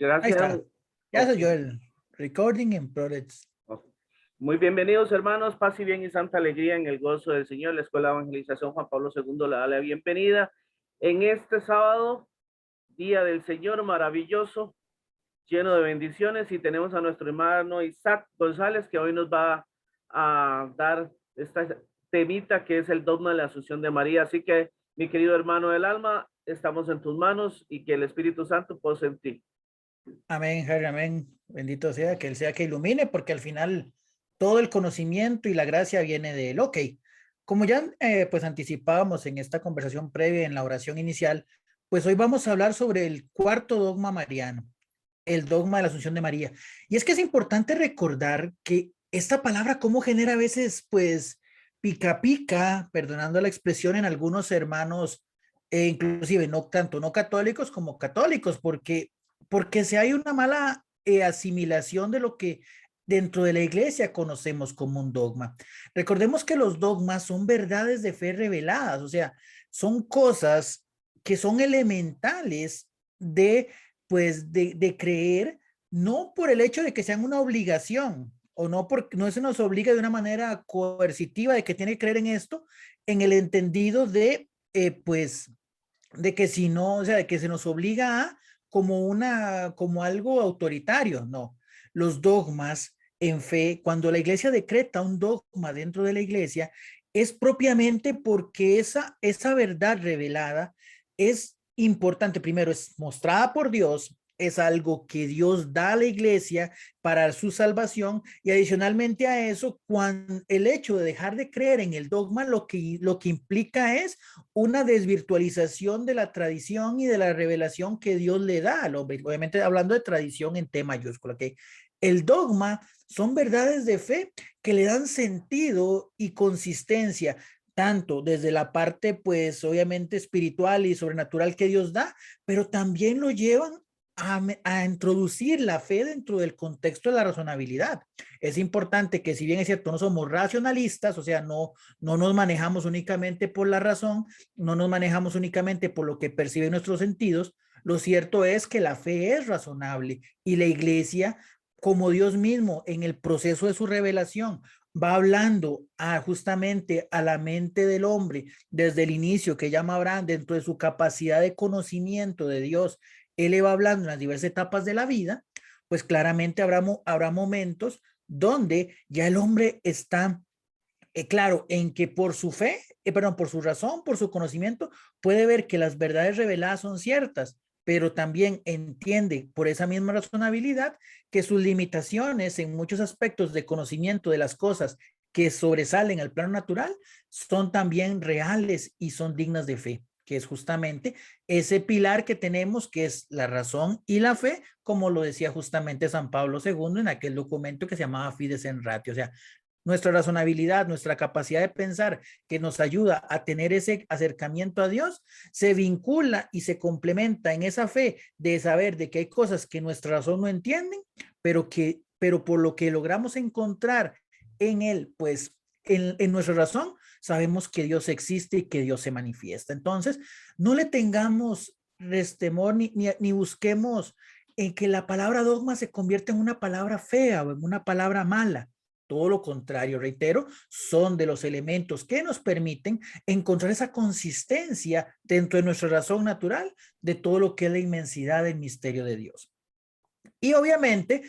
Ahí Gracias. está. Ya Ok. soy yo el recording in progress. Ok. Muy bienvenidos, hermanos. Paz y bien y santa alegría en el gozo del Señor. La Escuela de Evangelización Juan Pablo II le da la bienvenida en este sábado, día del Señor maravilloso, lleno de bendiciones. Y tenemos a nuestro hermano Isaac González, que hoy nos va a dar esta temita que es el dogma de la Asunción de María. Así que, mi querido hermano del alma, estamos en tus manos y que el Espíritu Santo pose en ti. Amén, Harry, amén. Bendito sea que Él sea que ilumine, porque al final todo el conocimiento y la gracia viene de Él. Ok, como ya pues anticipábamos en esta conversación previa, en la oración inicial, pues hoy vamos a hablar sobre el cuarto dogma mariano, el dogma de la Asunción de María. Y es que es importante recordar que esta palabra cómo genera a veces pues pica pica, perdonando la expresión en algunos hermanos, inclusive no tanto no católicos como católicos, porque si hay una mala asimilación de lo que dentro de la iglesia conocemos como un dogma. Recordemos que los dogmas son verdades de fe reveladas, o sea, son cosas que son elementales de pues de creer, no por el hecho de que sean una obligación o no porque no se nos obliga de una manera coercitiva de que tiene que creer en esto, en el entendido de pues de que si no, o sea, de que se nos obliga a como algo autoritario, no. Los dogmas en fe, cuando la iglesia decreta un dogma dentro de la iglesia, es propiamente porque esa verdad revelada es importante. Primero, es mostrada por Dios, es algo que Dios da a la iglesia para su salvación y adicionalmente a eso, cuando el hecho de dejar de creer en el dogma lo que implica es una desvirtualización de la tradición y de la revelación que Dios le da al hombre. Obviamente hablando de tradición en T mayúscula, que el dogma son verdades de fe que le dan sentido y consistencia, tanto desde la parte, pues obviamente espiritual y sobrenatural que Dios da, pero también lo llevan a introducir la fe dentro del contexto de la razonabilidad. Es importante que si bien es cierto, no somos racionalistas, o sea, no nos manejamos únicamente por la razón, no nos manejamos únicamente por lo que perciben nuestros sentidos, lo cierto es que la fe es razonable y la iglesia, como Dios mismo en el proceso de su revelación, va hablando justamente a la mente del hombre desde el inicio que llama Abraham dentro de su capacidad de conocimiento de Dios, él le va hablando en las diversas etapas de la vida, pues claramente habrá momentos donde ya el hombre está claro, en que por su fe, perdón, por su razón, por su conocimiento, puede ver que las verdades reveladas son ciertas, pero también entiende por esa misma razonabilidad que sus limitaciones en muchos aspectos de conocimiento de las cosas que sobresalen al plano natural son también reales y son dignas de fe, que es justamente ese pilar que tenemos, que es la razón y la fe, como lo decía justamente San Pablo II en aquel documento que se llamaba Fides en Ratio, o sea, nuestra razonabilidad, nuestra capacidad de pensar que nos ayuda a tener ese acercamiento a Dios, se vincula y se complementa en esa fe de saber de que hay cosas que nuestra razón no entienden, pero por lo que logramos encontrar en Él, pues en nuestra razón, sabemos que Dios existe y que Dios se manifiesta. Entonces, no le tengamos restemor ni busquemos en que la palabra dogma se convierta en una palabra fea o en una palabra mala. Todo lo contrario, reitero, son de los elementos que nos permiten encontrar esa consistencia dentro de nuestra razón natural de todo lo que es la inmensidad del misterio de Dios. Y obviamente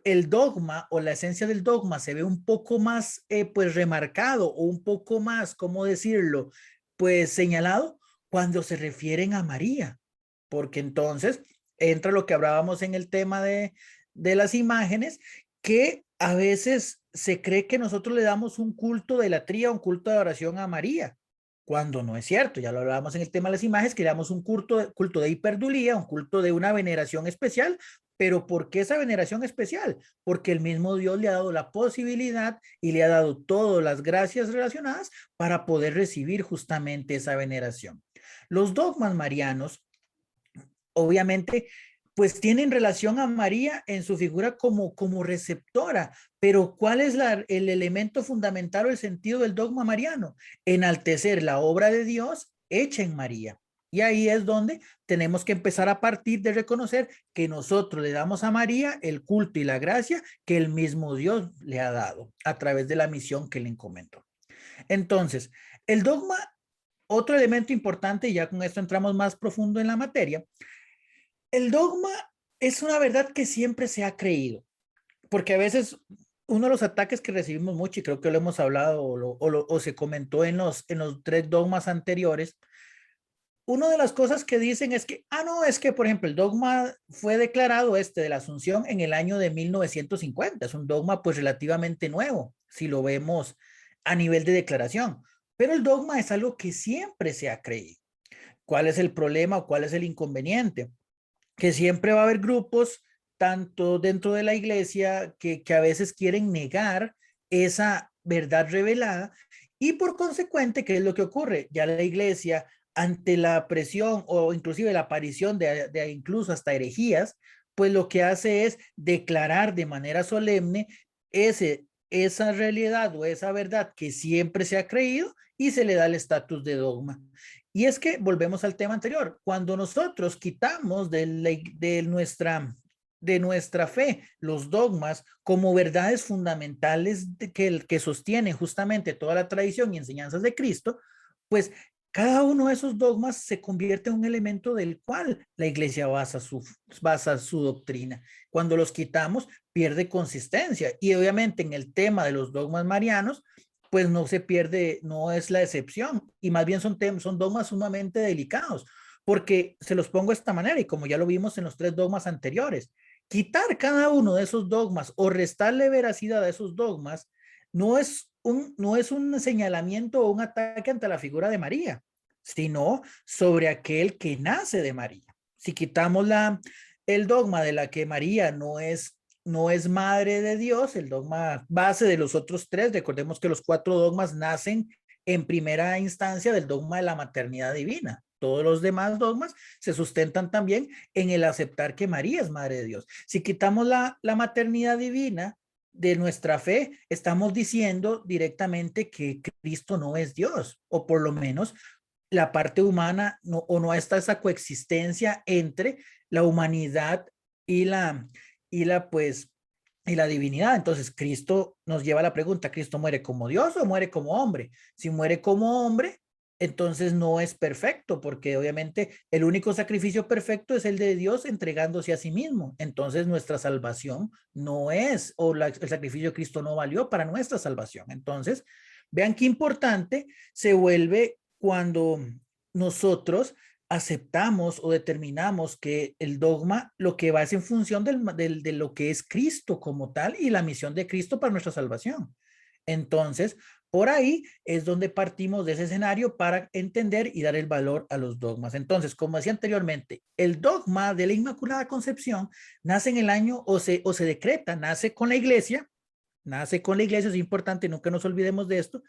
el dogma o la esencia del dogma se ve un poco más pues remarcado o un poco más, ¿cómo decirlo? Pues señalado cuando se refieren a María, porque entonces entra lo que hablábamos en el tema de las imágenes, que a veces se cree que nosotros le damos un culto de latría, un culto de oración a María, cuando no es cierto. Ya lo hablábamos en el tema de las imágenes, que le damos un culto de hiperdulía, un culto de una veneración especial. Pero ¿por qué esa veneración especial? Porque el mismo Dios le ha dado la posibilidad y le ha dado todas las gracias relacionadas para poder recibir justamente esa veneración. Los dogmas marianos, obviamente, pues tienen relación a María en su figura como receptora, pero ¿cuál es el elemento fundamental o el sentido del dogma mariano? Enaltecer la obra de Dios hecha en María. Y ahí es donde tenemos que empezar a partir de reconocer que nosotros le damos a María el culto y la gracia que el mismo Dios le ha dado a través de la misión que le encomendó. Entonces, el dogma, otro elemento importante, y ya con esto entramos más profundo en la materia, el dogma es una verdad que siempre se ha creído, porque a veces uno de los ataques que recibimos mucho, y creo que lo hemos hablado o se comentó en los tres dogmas anteriores, una de las cosas que dicen es que, no, es que, por ejemplo, el dogma fue declarado de la Asunción en el año de 1950. Es un dogma pues relativamente nuevo, si lo vemos a nivel de declaración. Pero el dogma es algo que siempre se ha creído. ¿Cuál es el problema o cuál es el inconveniente? Que siempre va a haber grupos, tanto dentro de la iglesia, que a veces quieren negar esa verdad revelada y por consecuente, ¿qué es lo que ocurre? Ya la iglesia, ante la presión o inclusive la aparición de incluso hasta herejías, pues lo que hace es declarar de manera solemne esa realidad o esa verdad que siempre se ha creído y se le da el estatus de dogma. Y es que volvemos al tema anterior, cuando nosotros quitamos de nuestra fe los dogmas como verdades fundamentales que sostienen justamente toda la tradición y enseñanzas de Cristo, pues cada uno de esos dogmas se convierte en un elemento del cual la iglesia basa su doctrina. Cuando los quitamos, pierde consistencia. Y obviamente en el tema de los dogmas marianos, pues no se pierde, no es la excepción. Y más bien son dogmas sumamente delicados, porque se los pongo de esta manera, y como ya lo vimos en los tres dogmas anteriores, quitar cada uno de esos dogmas o restarle veracidad a esos dogmas no es un señalamiento o un ataque ante la figura de María, sino sobre aquel que nace de María. Si quitamos el dogma de la que María no es madre de Dios, el dogma base de los otros tres, recordemos que los cuatro dogmas nacen en primera instancia del dogma de la maternidad divina. Todos los demás dogmas se sustentan también en el aceptar que María es madre de Dios. Si quitamos la maternidad divina de nuestra fe, estamos diciendo directamente que Cristo no es Dios, o por lo menos la parte humana, o no está esa coexistencia entre la humanidad y pues, y la divinidad. Entonces, Cristo nos lleva a la pregunta, ¿Cristo muere como Dios o muere como hombre? Si muere como hombre, entonces no es perfecto, porque obviamente el único sacrificio perfecto es el de Dios entregándose a sí mismo. Entonces nuestra salvación no es, el sacrificio de Cristo no valió para nuestra salvación. Entonces, vean qué importante se vuelve cuando nosotros aceptamos o determinamos que el dogma lo que va es en función de lo que es Cristo como tal y la misión de Cristo para nuestra salvación. Entonces, por ahí es donde partimos de ese escenario para entender y dar el valor a los dogmas. Entonces, como decía anteriormente, el dogma de la Inmaculada Concepción nace en el año o se decreta, nace con la iglesia, es importante, nunca nos olvidemos de esto,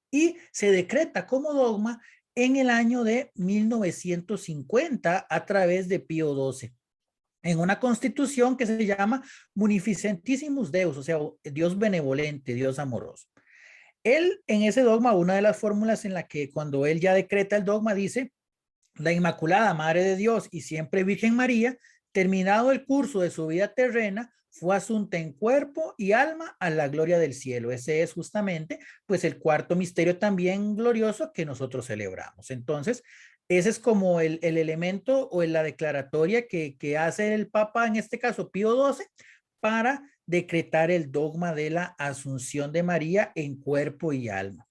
y se decreta como dogma en el año de 1950 a través de Pío XII, en una constitución que se llama Munificentissimus Deus, o sea, Dios benevolente, Dios amoroso. Él, en ese dogma, una de las fórmulas en la que cuando él ya decreta el dogma dice, la Inmaculada Madre de Dios y siempre Virgen María, terminado el curso de su vida terrena, fue asunta en cuerpo y alma a la gloria del cielo. Ese es justamente, pues, el cuarto misterio también glorioso que nosotros celebramos. Entonces, ese es como el elemento o la declaratoria que hace el Papa, en este caso Pío XII, para decretar el dogma de la Asunción de María en cuerpo y alma.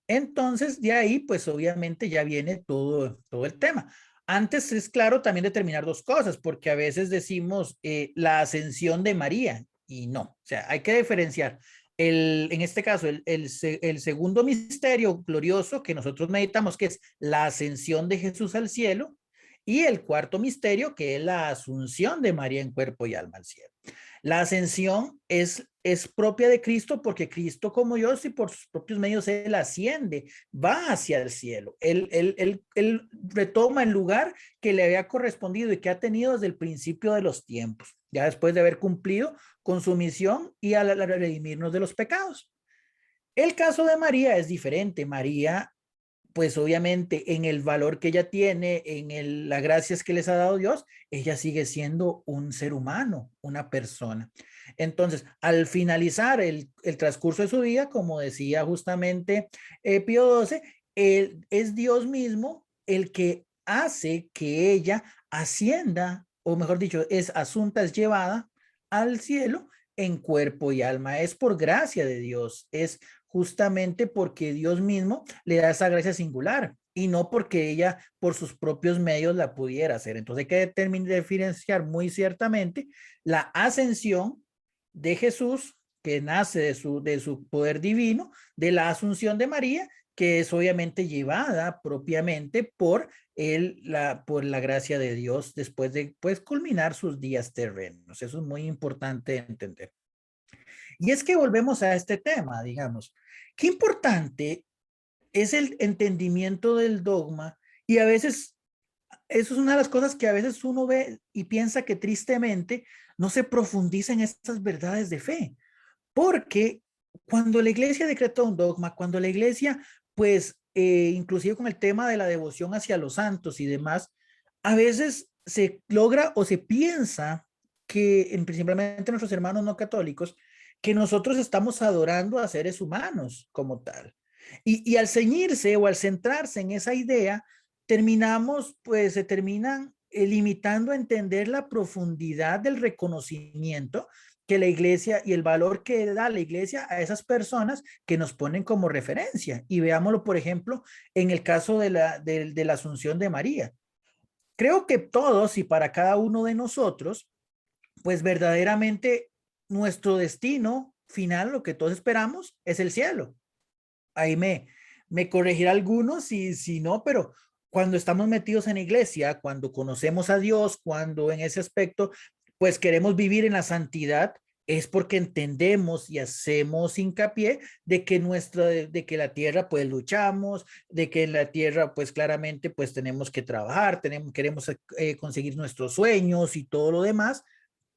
Entonces, de ahí, pues obviamente ya viene todo el tema. Antes es claro también determinar dos cosas, porque a veces decimos la ascensión de María y no, o sea, hay que diferenciar. En este caso, el segundo misterio glorioso que nosotros meditamos, que es la ascensión de Jesús al cielo, y el cuarto misterio, que es la asunción de María en cuerpo y alma al cielo. La ascensión es propia de Cristo porque Cristo como Dios y por sus propios medios Él asciende, va hacia el cielo. Él retoma el lugar que le había correspondido y que ha tenido desde el principio de los tiempos, ya después de haber cumplido con su misión y al redimirnos de los pecados. El caso de María es diferente. María pues obviamente en el valor que ella tiene, en las gracias que les ha dado Dios, ella sigue siendo un ser humano, una persona. Entonces, al finalizar el transcurso de su vida, como decía justamente Pío XII, es Dios mismo el que hace que ella ascienda, o mejor dicho, es asunta, es llevada al cielo en cuerpo y alma. Es por gracia de Dios, es justamente porque Dios mismo le da esa gracia singular y no porque ella por sus propios medios la pudiera hacer. Entonces hay que diferenciar muy ciertamente la ascensión de Jesús, que nace de su poder divino, de la asunción de María, que es obviamente llevada propiamente por la gracia de Dios después de pues, culminar sus días terrenos. Eso es muy importante entender. Y es que volvemos a este tema, digamos, qué importante es el entendimiento del dogma y a veces eso es una de las cosas que a veces uno ve y piensa que tristemente no se profundiza en estas verdades de fe, porque cuando la iglesia decreta un dogma, cuando la iglesia, pues, inclusive con el tema de la devoción hacia los santos y demás, a veces se logra o se piensa que, principalmente nuestros hermanos no católicos, que nosotros estamos adorando a seres humanos como tal. Y al ceñirse o al centrarse en esa idea, terminamos, pues se terminan limitando a entender la profundidad del reconocimiento que la iglesia y el valor que da la iglesia a esas personas que nos ponen como referencia. Y veámoslo, por ejemplo, en el caso de la Asunción de María. Creo que todos y para cada uno de nosotros, pues verdaderamente nuestro destino final, lo que todos esperamos, es el cielo. Ahí me corregirá algunos si no, pero cuando estamos metidos en la iglesia, cuando conocemos a Dios, cuando en ese aspecto, pues queremos vivir en la santidad, es porque entendemos y hacemos hincapié de que de que la tierra pues luchamos, de que en la tierra pues claramente pues tenemos que trabajar, queremos conseguir nuestros sueños y todo lo demás,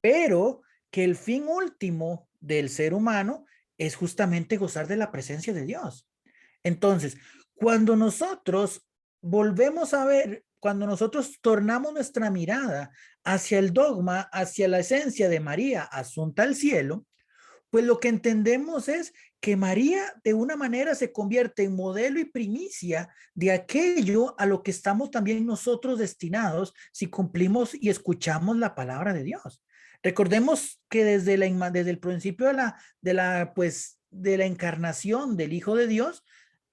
pero que el fin último del ser humano es justamente gozar de la presencia de Dios. Entonces, cuando nosotros volvemos a ver, cuando nosotros tornamos nuestra mirada hacia el dogma, hacia la esencia de María asunta al cielo, pues lo que entendemos es que María de una manera se convierte en modelo y primicia de aquello a lo que estamos también nosotros destinados si cumplimos y escuchamos la palabra de Dios. Recordemos que desde el principio de la encarnación del Hijo de Dios,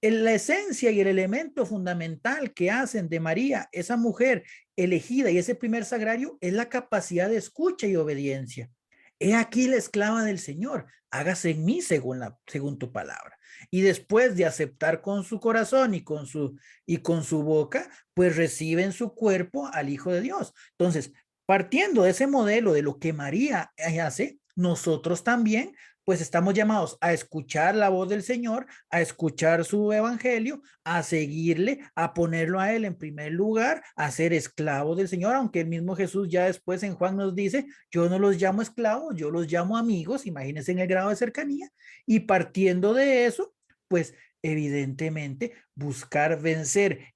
la esencia y el elemento fundamental que hacen de María, esa mujer elegida y ese primer sagrario, es la capacidad de escucha y obediencia. He aquí la esclava del Señor, hágase en mí según tu palabra. Y después de aceptar con su corazón y con su boca, pues recibe en su cuerpo al Hijo de Dios. Entonces, partiendo de ese modelo de lo que María hace, nosotros también pues estamos llamados a escuchar la voz del Señor, a escuchar su evangelio, a seguirle, a ponerlo a él en primer lugar, a ser esclavos del Señor, aunque el mismo Jesús ya después en Juan nos dice, yo no los llamo esclavos, yo los llamo amigos, imagínense en el grado de cercanía, y partiendo de eso, pues evidentemente buscar vencer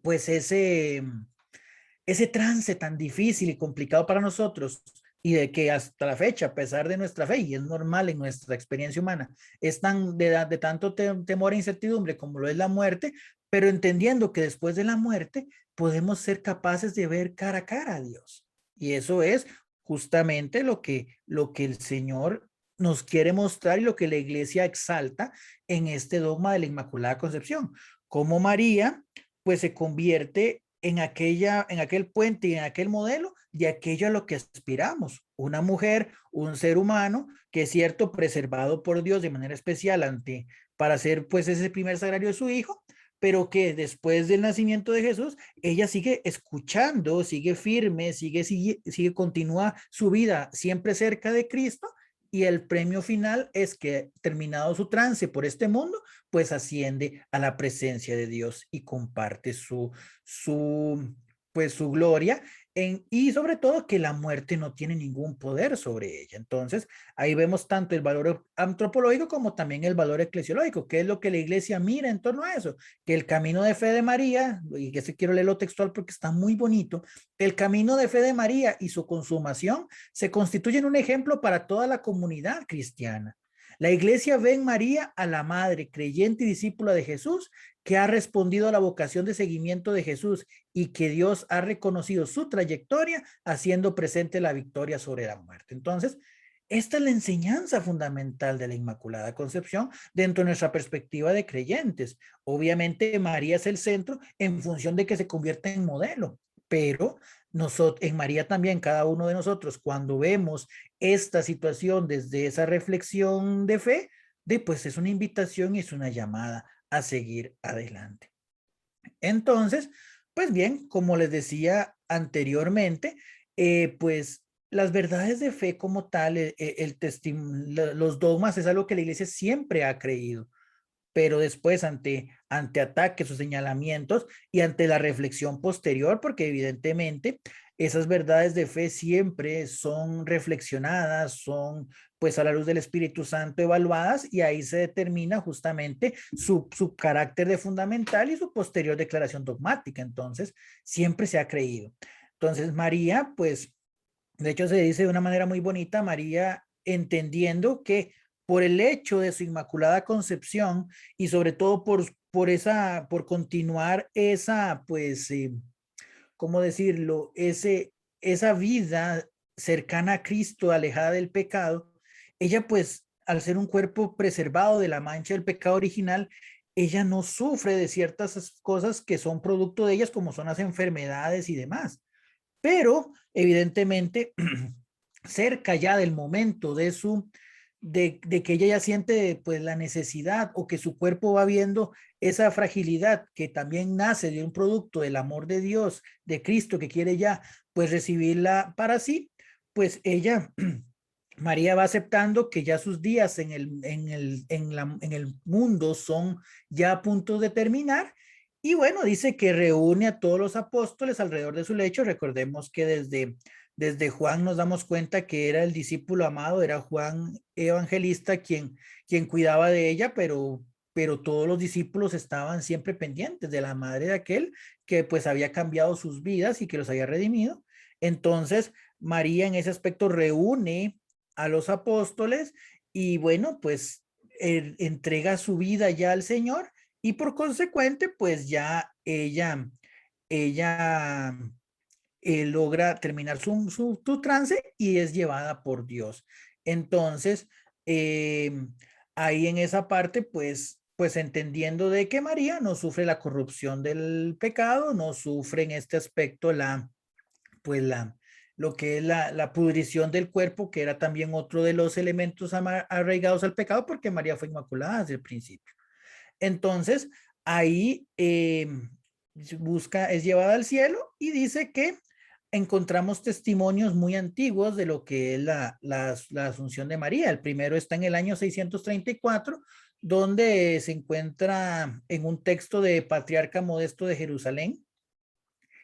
pues ese trance tan difícil y complicado para nosotros y de que hasta la fecha, a pesar de nuestra fe, y es normal en nuestra experiencia humana, es tan de tanto temor e incertidumbre como lo es la muerte, pero entendiendo que después de la muerte podemos ser capaces de ver cara a cara a Dios. Y eso es justamente lo que el Señor nos quiere mostrar y lo que la iglesia exalta en este dogma de la Inmaculada Concepción. Como María, pues se convierte en aquel puente y en aquel modelo de aquello a lo que aspiramos. Una mujer, un ser humano, que es cierto, preservado por Dios de manera especial para ser pues ese primer sagrario de su hijo, pero que después del nacimiento de Jesús, ella sigue escuchando, sigue firme, continúa su vida siempre cerca de Cristo y el premio final es que terminado su trance por este mundo, pues asciende a la presencia de Dios y comparte su gloria y sobre todo que la muerte no tiene ningún poder sobre ella. Entonces, ahí vemos tanto el valor antropológico como también el valor eclesiológico, que es lo que la iglesia mira en torno a eso, que el camino de fe de María, y que se quiero leerlo textual porque está muy bonito, el camino de fe de María y su consumación se constituyen un ejemplo para toda la comunidad cristiana. La iglesia ve en María a la madre creyente y discípula de Jesús que ha respondido a la vocación de seguimiento de Jesús y que Dios ha reconocido su trayectoria haciendo presente la victoria sobre la muerte. Entonces, esta es la enseñanza fundamental de la Inmaculada Concepción dentro de nuestra perspectiva de creyentes. Obviamente María es el centro en función de que se convierta en modelo, pero nosotros, en María también, cada uno de nosotros, cuando vemos esta situación desde esa reflexión de fe, pues es una invitación y es una llamada a seguir adelante. Entonces, pues bien, como les decía anteriormente, pues las verdades de fe como tal, los dogmas es algo que la iglesia siempre ha creído, pero después ante ataques o señalamientos y ante la reflexión posterior, porque evidentemente esas verdades de fe siempre son reflexionadas, son pues a la luz del Espíritu Santo evaluadas y ahí se determina justamente su carácter de fundamental y su posterior declaración dogmática. Entonces, siempre se ha creído. Entonces, María, pues, de hecho se dice de una manera muy bonita, María entendiendo que por el hecho de su inmaculada concepción y sobre todo por continuar esa, pues, ¿cómo decirlo? Esa vida cercana a Cristo, alejada del pecado, ella pues, al ser un cuerpo preservado de la mancha del pecado original, ella no sufre de ciertas cosas que son producto de ellas, como son las enfermedades y demás. Pero, evidentemente, cerca ya del momento de que ella ya siente pues la necesidad o que su cuerpo va viendo esa fragilidad que también nace de un producto del amor de Dios, de Cristo que quiere ya pues recibirla para sí, pues ella, María va aceptando que ya sus días en el mundo son ya a punto de terminar y bueno, dice que reúne a todos los apóstoles alrededor de su lecho. Recordemos que desde Juan nos damos cuenta que era el discípulo amado, era Juan Evangelista quien cuidaba de ella, pero todos los discípulos estaban siempre pendientes de la madre de aquel que pues había cambiado sus vidas y que los había redimido. Entonces, María en ese aspecto reúne a los apóstoles y bueno, pues entrega su vida ya al Señor y por consecuente, pues ya ella logra terminar su trance y es llevada por Dios. Entonces, eh, ahí en esa parte, pues entendiendo de que María no sufre la corrupción del pecado, no sufre en este aspecto pues lo que es la pudrición del cuerpo, que era también otro de los elementos arraigados al pecado, porque María fue inmaculada desde el principio. Entonces, ahí es llevada al cielo y dice que encontramos testimonios muy antiguos de lo que es la Asunción de María. El primero está en el año 634, donde se encuentra en un texto de Patriarca Modesto de Jerusalén.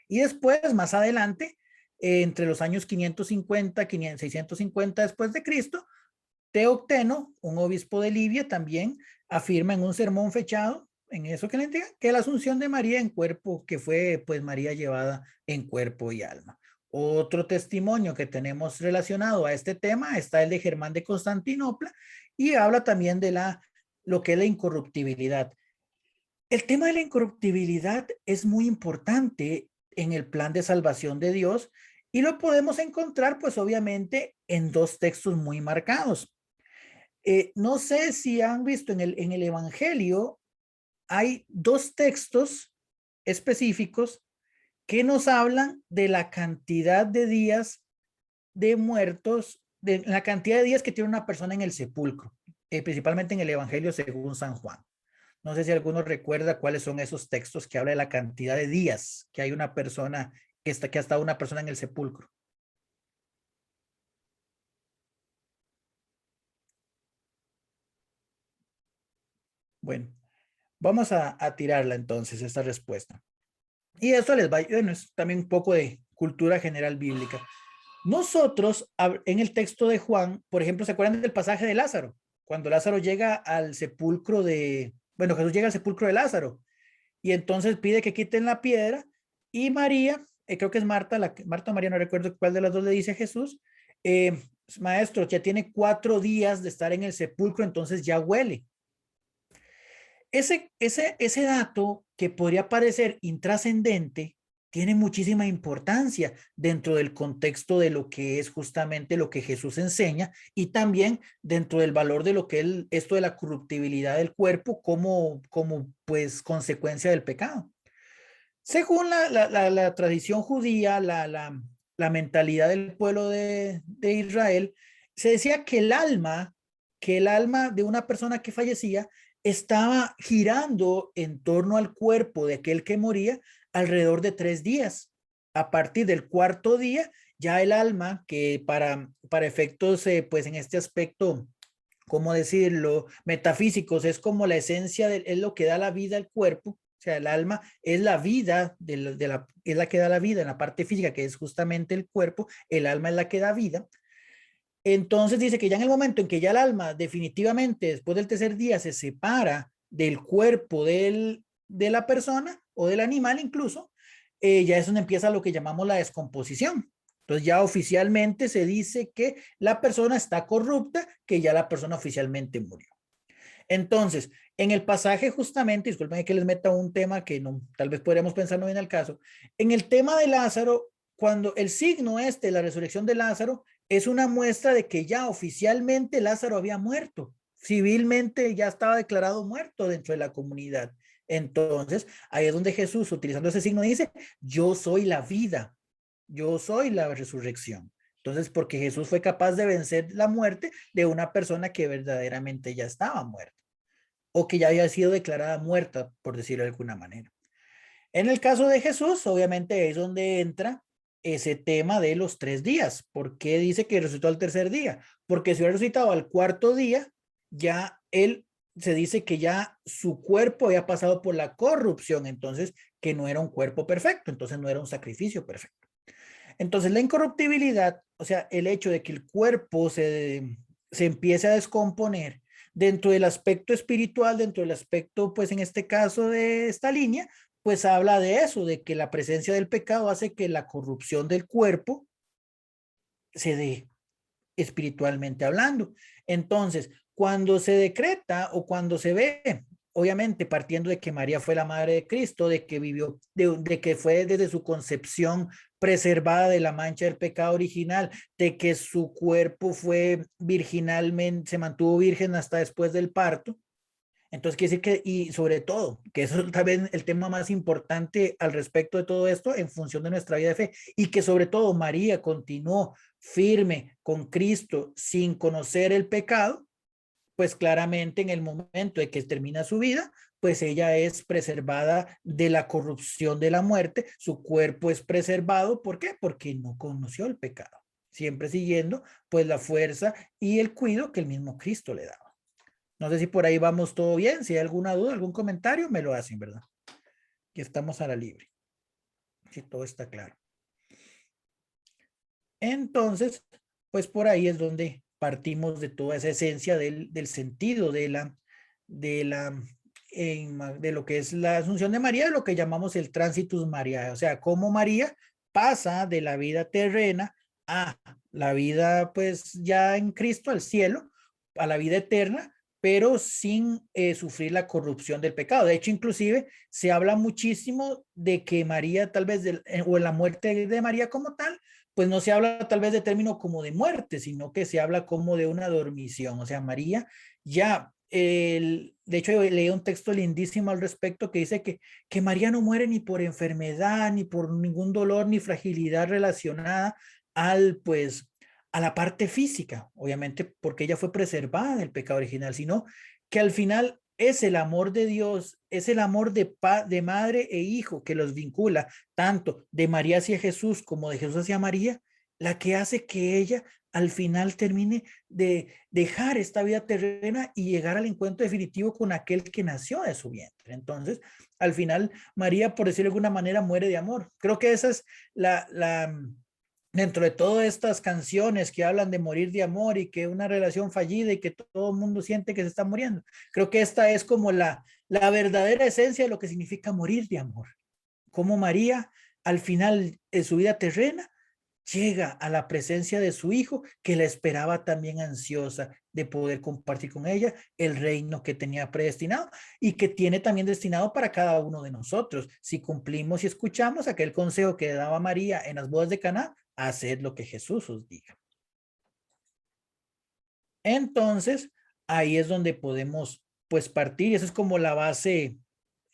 Y después, más adelante, entre los años 550, 650 después de Cristo, Teocteno, un obispo de Libia, también afirma en un sermón fechado, en eso que le entrega, que la asunción de María en cuerpo, que fue pues María llevada en cuerpo y alma. Otro testimonio que tenemos relacionado a este tema está el de Germán de Constantinopla y habla también de lo que es la incorruptibilidad. El tema de la incorruptibilidad es muy importante en el plan de salvación de Dios y lo podemos encontrar pues obviamente en dos textos muy marcados. No sé si han visto en el Evangelio, hay dos textos específicos que nos hablan de la cantidad de días de muertos, de la cantidad de días que tiene una persona en el sepulcro, principalmente en el Evangelio según San Juan. No sé si alguno recuerda cuáles son esos textos que habla de la cantidad de días que hay una persona, que ha estado una persona en el sepulcro. Bueno, vamos a tirarla entonces, esta respuesta. Y eso les va, bueno, es también un poco de cultura general bíblica. Nosotros, en el texto de Juan, por ejemplo, ¿se acuerdan del pasaje de Lázaro? Cuando Lázaro llega al sepulcro bueno, Jesús llega al sepulcro de Lázaro y entonces pide que quiten la piedra y María, creo que es Marta, Marta o María, no recuerdo cuál de las dos le dice a Jesús, maestro, ya tiene 4 días de estar en el sepulcro, entonces ya huele. Ese dato que podría parecer intrascendente tiene muchísima importancia dentro del contexto de lo que es justamente lo que Jesús enseña y también dentro del valor de lo que esto de la corruptibilidad del cuerpo como pues consecuencia del pecado. Según la tradición judía, la mentalidad del pueblo de Israel, se decía que el alma de una persona que fallecía estaba girando en torno al cuerpo de aquel que moría alrededor de 3 días. A partir del 4.º día, ya el alma, que para efectos, pues en este aspecto, ¿cómo decirlo? Metafísicos, es como la esencia, es lo que da la vida al cuerpo. O sea, el alma es la vida, es la que da la vida en la parte física, que es justamente el cuerpo. El alma es la que da vida. Entonces dice que ya en el momento en que ya el alma definitivamente después del 3.er día se separa del cuerpo de la persona o del animal incluso, ya es donde empieza lo que llamamos la descomposición. Entonces ya oficialmente se dice que la persona está corrupta, que ya la persona oficialmente murió. Entonces, en el pasaje justamente, disculpen que les meta un tema que no, tal vez podríamos pensar no bien al caso, en el tema de Lázaro, cuando el signo la resurrección de Lázaro, es una muestra de que ya oficialmente Lázaro había muerto, civilmente ya estaba declarado muerto dentro de la comunidad. Entonces, ahí es donde Jesús, utilizando ese signo, dice, yo soy la vida, yo soy la resurrección. Entonces, porque Jesús fue capaz de vencer la muerte de una persona que verdaderamente ya estaba muerta o que ya había sido declarada muerta, por decirlo de alguna manera. En el caso de Jesús, obviamente es donde entra ese tema de los 3 días. ¿Por qué dice que resucitó al 3.er día? Porque si hubiera resucitado al 4.º día, ya él se dice que ya su cuerpo había pasado por la corrupción, entonces que no era un cuerpo perfecto, entonces no era un sacrificio perfecto. Entonces la incorruptibilidad, o sea, el hecho de que el cuerpo se empiece a descomponer dentro del aspecto espiritual, dentro del aspecto, pues en este caso de esta línea, pues habla de eso, de que la presencia del pecado hace que la corrupción del cuerpo se dé espiritualmente hablando. Entonces, cuando se decreta o cuando se ve, obviamente partiendo de que María fue la madre de Cristo, de que vivió, de que fue desde su concepción preservada de la mancha del pecado original, de que su cuerpo fue virginalmente, se mantuvo virgen hasta después del parto. Entonces, quiere decir que, y sobre todo, que eso es tal vez el tema más importante al respecto de todo esto en función de nuestra vida de fe, y que sobre todo María continuó firme con Cristo sin conocer el pecado, pues claramente en el momento de que termina su vida, pues ella es preservada de la corrupción de la muerte, su cuerpo es preservado, ¿por qué? Porque no conoció el pecado, siempre siguiendo pues la fuerza y el cuidado que el mismo Cristo le daba. No sé si por ahí vamos todo bien. Si hay alguna duda, algún comentario, me lo hacen, ¿verdad? Que estamos a la libre. Si todo está claro. Entonces, pues por ahí es donde partimos de toda esa esencia del sentido de lo que es la Asunción de María, de lo que llamamos el Transitus Mariae. O sea, cómo María pasa de la vida terrena a la vida, pues ya en Cristo, al cielo, a la vida eterna, pero sin sufrir la corrupción del pecado. De hecho, inclusive se habla muchísimo de que María, tal vez, o en la muerte de María como tal, pues no se habla tal vez de término como de muerte, sino que se habla como de una dormición. O sea, María ya, de hecho, yo leí un texto lindísimo al respecto que dice que María no muere ni por enfermedad, ni por ningún dolor, ni fragilidad relacionada pues, a la parte física, obviamente porque ella fue preservada del pecado original, sino que al final es el amor de Dios, es el amor de madre e hijo que los vincula, tanto de María hacia Jesús como de Jesús hacia María, la que hace que ella al final termine de dejar esta vida terrena y llegar al encuentro definitivo con aquel que nació de su vientre. Entonces, al final, María, por decirlo de alguna manera, muere de amor. Creo que esa es dentro de todas estas canciones que hablan de morir de amor y que una relación fallida y que todo el mundo siente que se está muriendo. Creo que esta es como la verdadera esencia de lo que significa morir de amor. Como María, al final de su vida terrena, llega a la presencia de su hijo, que la esperaba también ansiosa de poder compartir con ella el reino que tenía predestinado y que tiene también destinado para cada uno de nosotros. Si cumplimos y escuchamos aquel consejo que daba María en las bodas de Caná, haced lo que Jesús os diga. Entonces, ahí es donde podemos pues partir, y eso es como la base,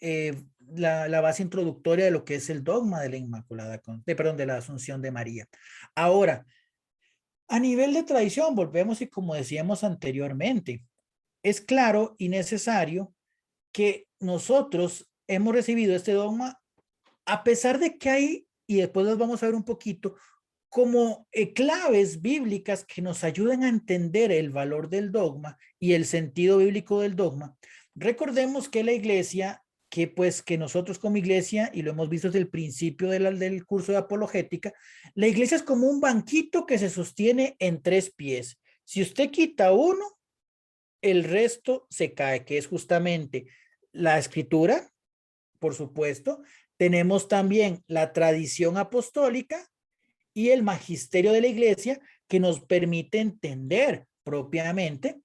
la base introductoria de lo que es el dogma de la Inmaculada, perdón, de la Asunción de María. Ahora, a nivel de tradición, volvemos y como decíamos anteriormente, es claro y necesario que nosotros hemos recibido este dogma a pesar de que hay, y después los vamos a ver un poquito, como claves bíblicas que nos ayudan a entender el valor del dogma y el sentido bíblico del dogma. Recordemos que la iglesia, que pues que nosotros como iglesia, y lo hemos visto desde el principio del curso de apologética, la iglesia es como un banquito que se sostiene en 3 pies. Si usted quita uno, el resto se cae, que es justamente la escritura, por supuesto. Tenemos también la tradición apostólica y el magisterio de la iglesia, que nos permite entender propiamente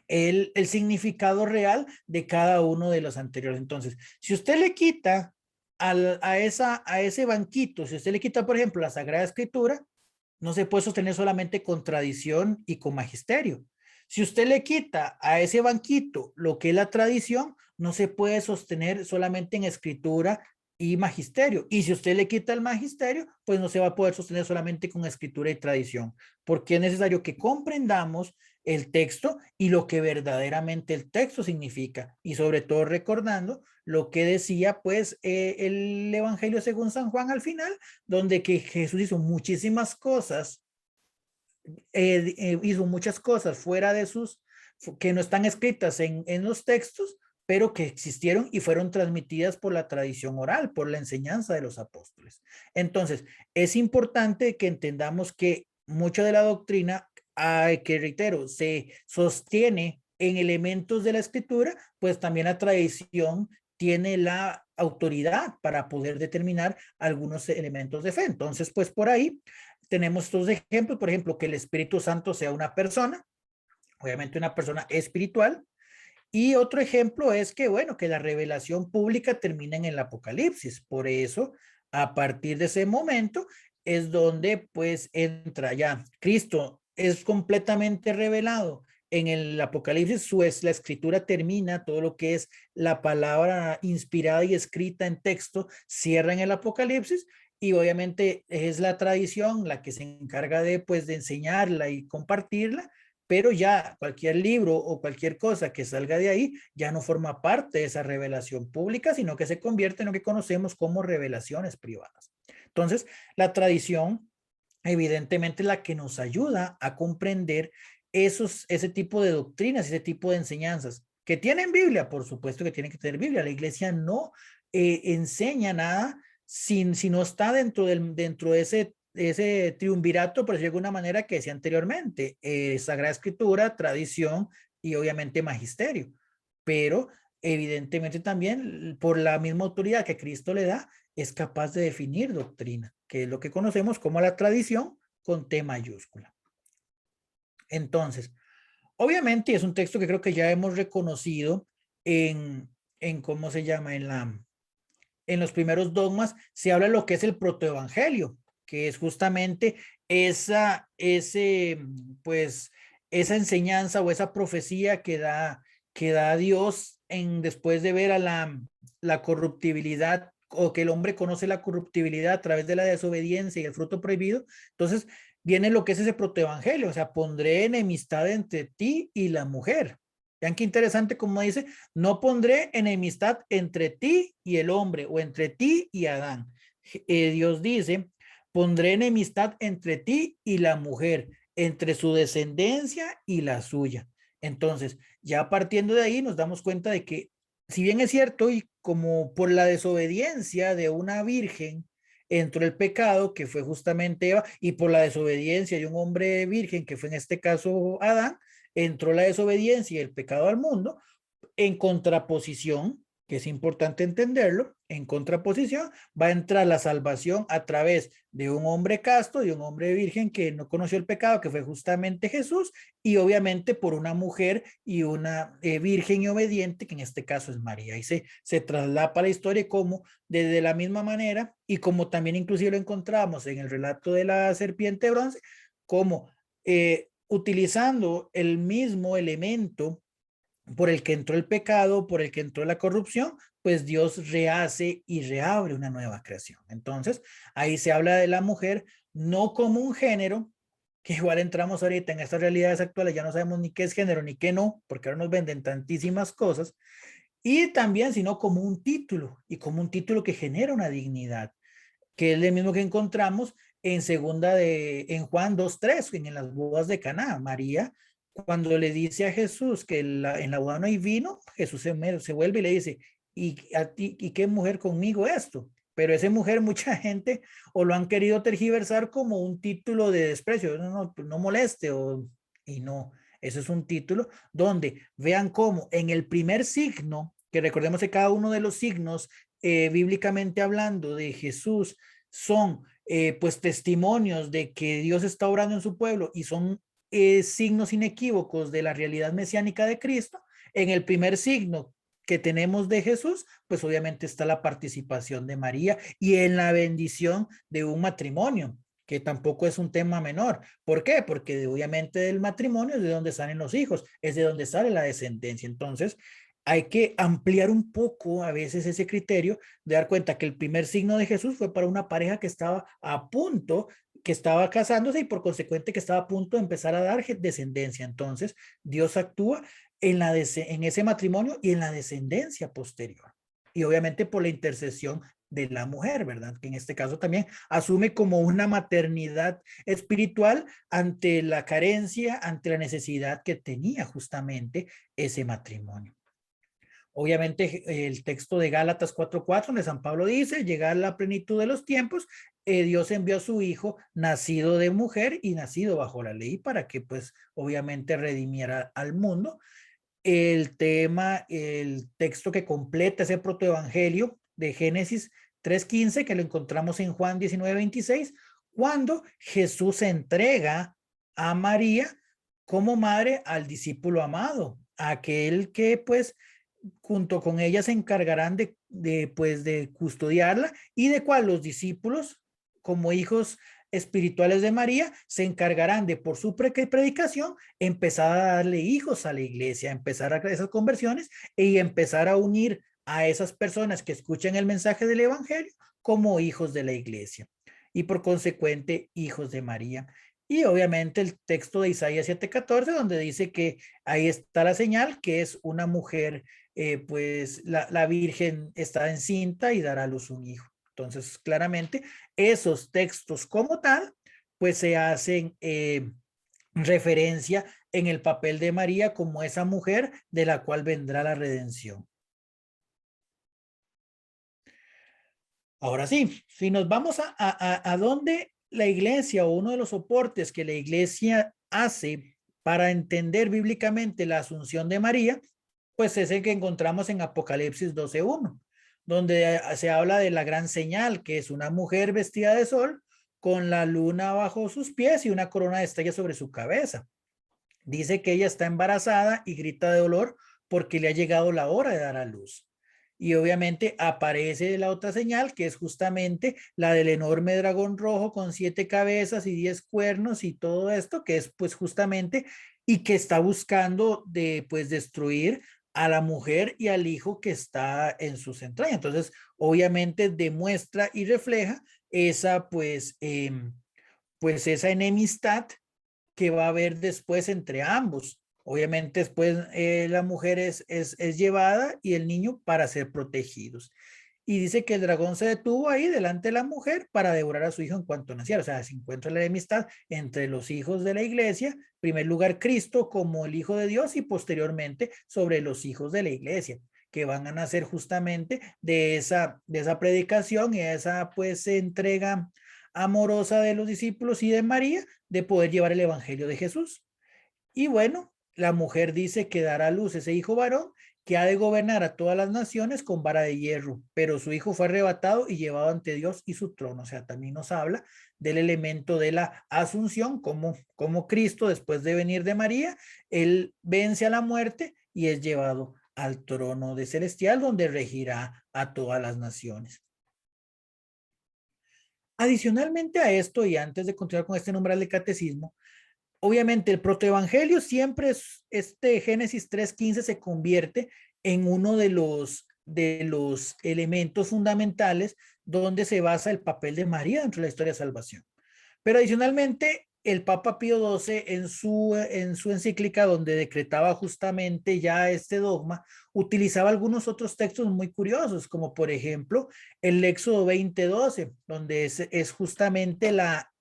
el significado real de cada uno de los anteriores. Entonces, si usted le quita a ese banquito, si usted le quita, por ejemplo, la Sagrada Escritura, no se puede sostener solamente con tradición y con magisterio. Si usted le quita a ese banquito lo que es la tradición, no se puede sostener solamente en escritura y magisterio. Y si usted le quita el magisterio, pues no se va a poder sostener solamente con escritura y tradición, porque es necesario que comprendamos el texto y lo que verdaderamente el texto significa, y sobre todo recordando lo que decía pues el Evangelio según San Juan al final, donde que Jesús hizo muchísimas cosas, hizo muchas cosas fuera de que no están escritas en los textos, pero que existieron y fueron transmitidas por la tradición oral, por la enseñanza de los apóstoles. Entonces, es importante que entendamos que mucha de la doctrina, que reitero, se sostiene en elementos de la escritura, pues también la tradición tiene la autoridad para poder determinar algunos elementos de fe. Entonces, pues por ahí tenemos estos ejemplos, por ejemplo, que el Espíritu Santo sea una persona, obviamente una persona espiritual, y otro ejemplo es que, bueno, que la revelación pública termina en el Apocalipsis. Por eso, a partir de ese momento, es donde pues entra ya. Cristo es completamente revelado en el Apocalipsis, la escritura termina, todo lo que es la palabra inspirada y escrita en texto, cierra en el Apocalipsis, y obviamente es la tradición la que se encarga de, pues, de enseñarla y compartirla, pero ya cualquier libro o cualquier cosa que salga de ahí ya no forma parte de esa revelación pública, sino que se convierte en lo que conocemos como revelaciones privadas. Entonces, la tradición evidentemente es la que nos ayuda a comprender ese tipo de doctrinas, ese tipo de enseñanzas que tienen Biblia, por supuesto que tienen que tener Biblia. La iglesia no enseña nada si no está dentro de ese triunvirato, por decirlo de alguna manera, que decía anteriormente, Sagrada Escritura, tradición y obviamente magisterio. Pero evidentemente también por la misma autoridad que Cristo le da, es capaz de definir doctrina, que es lo que conocemos como la tradición con T mayúscula. Entonces, obviamente es un texto que creo que ya hemos reconocido en ¿cómo se llama? En los primeros dogmas se habla de lo que es el protoevangelio, que es justamente pues, esa enseñanza o esa profecía que da Dios después de ver a la corruptibilidad, o que el hombre conoce la corruptibilidad a través de la desobediencia y el fruto prohibido. Entonces viene lo que es ese protoevangelio, o sea, pondré enemistad entre ti y la mujer. Vean qué interesante como dice, no pondré enemistad entre ti y el hombre, o entre ti y Adán. Dios dice, pondré enemistad entre ti y la mujer, entre su descendencia y la suya. Entonces, ya partiendo de ahí nos damos cuenta de que, si bien es cierto, y como por la desobediencia de una virgen entró el pecado, que fue justamente Eva, y por la desobediencia de un hombre virgen, que fue en este caso Adán, entró la desobediencia y el pecado al mundo, en contraposición, que es importante entenderlo, en contraposición va a entrar la salvación a través de un hombre casto, de un hombre virgen que no conoció el pecado, que fue justamente Jesús, y obviamente por una mujer y una virgen y obediente, que en este caso es María. Y se traslapa la historia como desde la misma manera, y como también inclusive lo encontramos en el relato de la serpiente de bronce, como utilizando el mismo elemento por el que entró el pecado, por el que entró la corrupción, pues Dios rehace y reabre una nueva creación. Entonces, ahí se habla de la mujer no como un género, que igual entramos ahorita en estas realidades actuales, ya no sabemos ni qué es género ni qué no, porque ahora nos venden tantísimas cosas, y también sino como un título, y como un título que genera una dignidad, que es el mismo que encontramos en Juan 2:3, en las bodas de Caná. María, cuando le dice a Jesús que en la boda no hay vino, Jesús se vuelve y le dice, ¿y a ti, y qué mujer conmigo esto? Pero esa mujer, mucha gente o lo han querido tergiversar como un título de desprecio, no moleste, y no, eso es un título donde vean cómo en el primer signo, que recordemos que cada uno de los signos bíblicamente hablando de Jesús son pues testimonios de que Dios está obrando en su pueblo y son signos inequívocos de la realidad mesiánica de Cristo. En el primer signo que tenemos de Jesús, pues obviamente está la participación de María y en la bendición de un matrimonio, que tampoco es un tema menor. ¿Por qué? Porque obviamente del matrimonio es de donde salen los hijos, es de donde sale la descendencia. Entonces, hay que ampliar un poco a veces ese criterio de dar cuenta que el primer signo de Jesús fue para una pareja que estaba a punto, que estaba casándose y por consecuente que estaba a punto de empezar a dar descendencia. Entonces, Dios actúa en ese matrimonio y en la descendencia posterior. Y obviamente por la intercesión de la mujer, ¿verdad? Que en este caso también asume como una maternidad espiritual ante la carencia, ante la necesidad que tenía justamente ese matrimonio. Obviamente el texto de Gálatas 4:4, donde San Pablo dice, llegar a la plenitud de los tiempos, Dios envió a su hijo nacido de mujer y nacido bajo la ley para que pues obviamente redimiera al mundo. El texto que completa ese protoevangelio de Génesis 3:15, que lo encontramos en Juan 19:26, cuando Jesús se entrega a María como madre al discípulo amado, aquel que pues junto con ella se encargarán pues, de custodiarla y de cual los discípulos, como hijos espirituales de María, se encargarán de, por su predicación, empezar a darle hijos a la iglesia, empezar a esas conversiones y empezar a unir a esas personas que escuchan el mensaje del evangelio como hijos de la iglesia y por consecuente hijos de María. Y obviamente el texto de Isaías 7:14, donde dice que ahí está la señal, que es una mujer pues la Virgen está encinta y dará a luz un hijo. Entonces, claramente, esos textos como tal, pues se hacen referencia en el papel de María como esa mujer de la cual vendrá la redención. Ahora sí, si nos vamos a dónde la iglesia o uno de los soportes que la iglesia hace para entender bíblicamente la asunción de María, pues es el que encontramos en Apocalipsis 12:1, donde se habla de la gran señal, que es una mujer vestida de sol con la luna bajo sus pies y una corona de estrellas sobre su cabeza. Dice que ella está embarazada y grita de dolor porque le ha llegado la hora de dar a luz. Y obviamente aparece la otra señal, que es justamente la del enorme dragón rojo con 7 cabezas y 10 cuernos y todo esto, que es pues justamente y que está buscando pues destruir a la mujer y al hijo que está en sus entrañas. Entonces, obviamente demuestra y refleja esa pues esa enemistad que va a haber después entre ambos. Obviamente después la mujer es llevada y el niño para ser protegidos. y dice que el dragón se detuvo ahí delante de la mujer para devorar a su hijo en cuanto naciera. O sea, se encuentra la enemistad entre los hijos de la iglesia, en primer lugar Cristo como el Hijo de Dios y posteriormente sobre los hijos de la iglesia, que van a nacer justamente de esa predicación y esa pues entrega amorosa de los discípulos y de María de poder llevar el evangelio de Jesús. Y bueno, la mujer dice que dará a luz ese hijo varón que ha de gobernar a todas las naciones con vara de hierro, pero su hijo fue arrebatado y llevado ante Dios y su trono. O sea, también nos habla del elemento de la asunción, como Cristo, después de venir de María, él vence a la muerte y es llevado al trono de celestial, donde regirá a todas las naciones. Adicionalmente a esto, y antes de continuar con este numeral de catecismo, obviamente el protoevangelio siempre es, este Génesis 3:15 se convierte en uno de los elementos fundamentales donde se basa el papel de María dentro de la historia de salvación. Pero adicionalmente, el Papa Pío XII en su encíclica donde decretaba justamente ya este dogma, utilizaba algunos otros textos muy curiosos, como por ejemplo el Éxodo 20:12, donde es justamente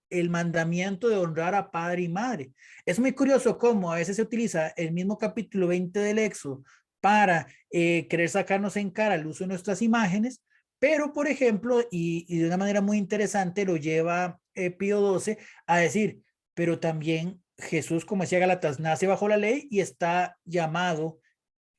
el mandamiento de honrar a padre y madre. Es muy curioso cómo a veces se utiliza el mismo capítulo 20 del Éxodo para querer sacarnos en cara el uso de nuestras imágenes, pero, por ejemplo, y de una manera muy interesante lo lleva Pío XII a decir, pero también Jesús, como decía Galatas, nace bajo la ley y está llamado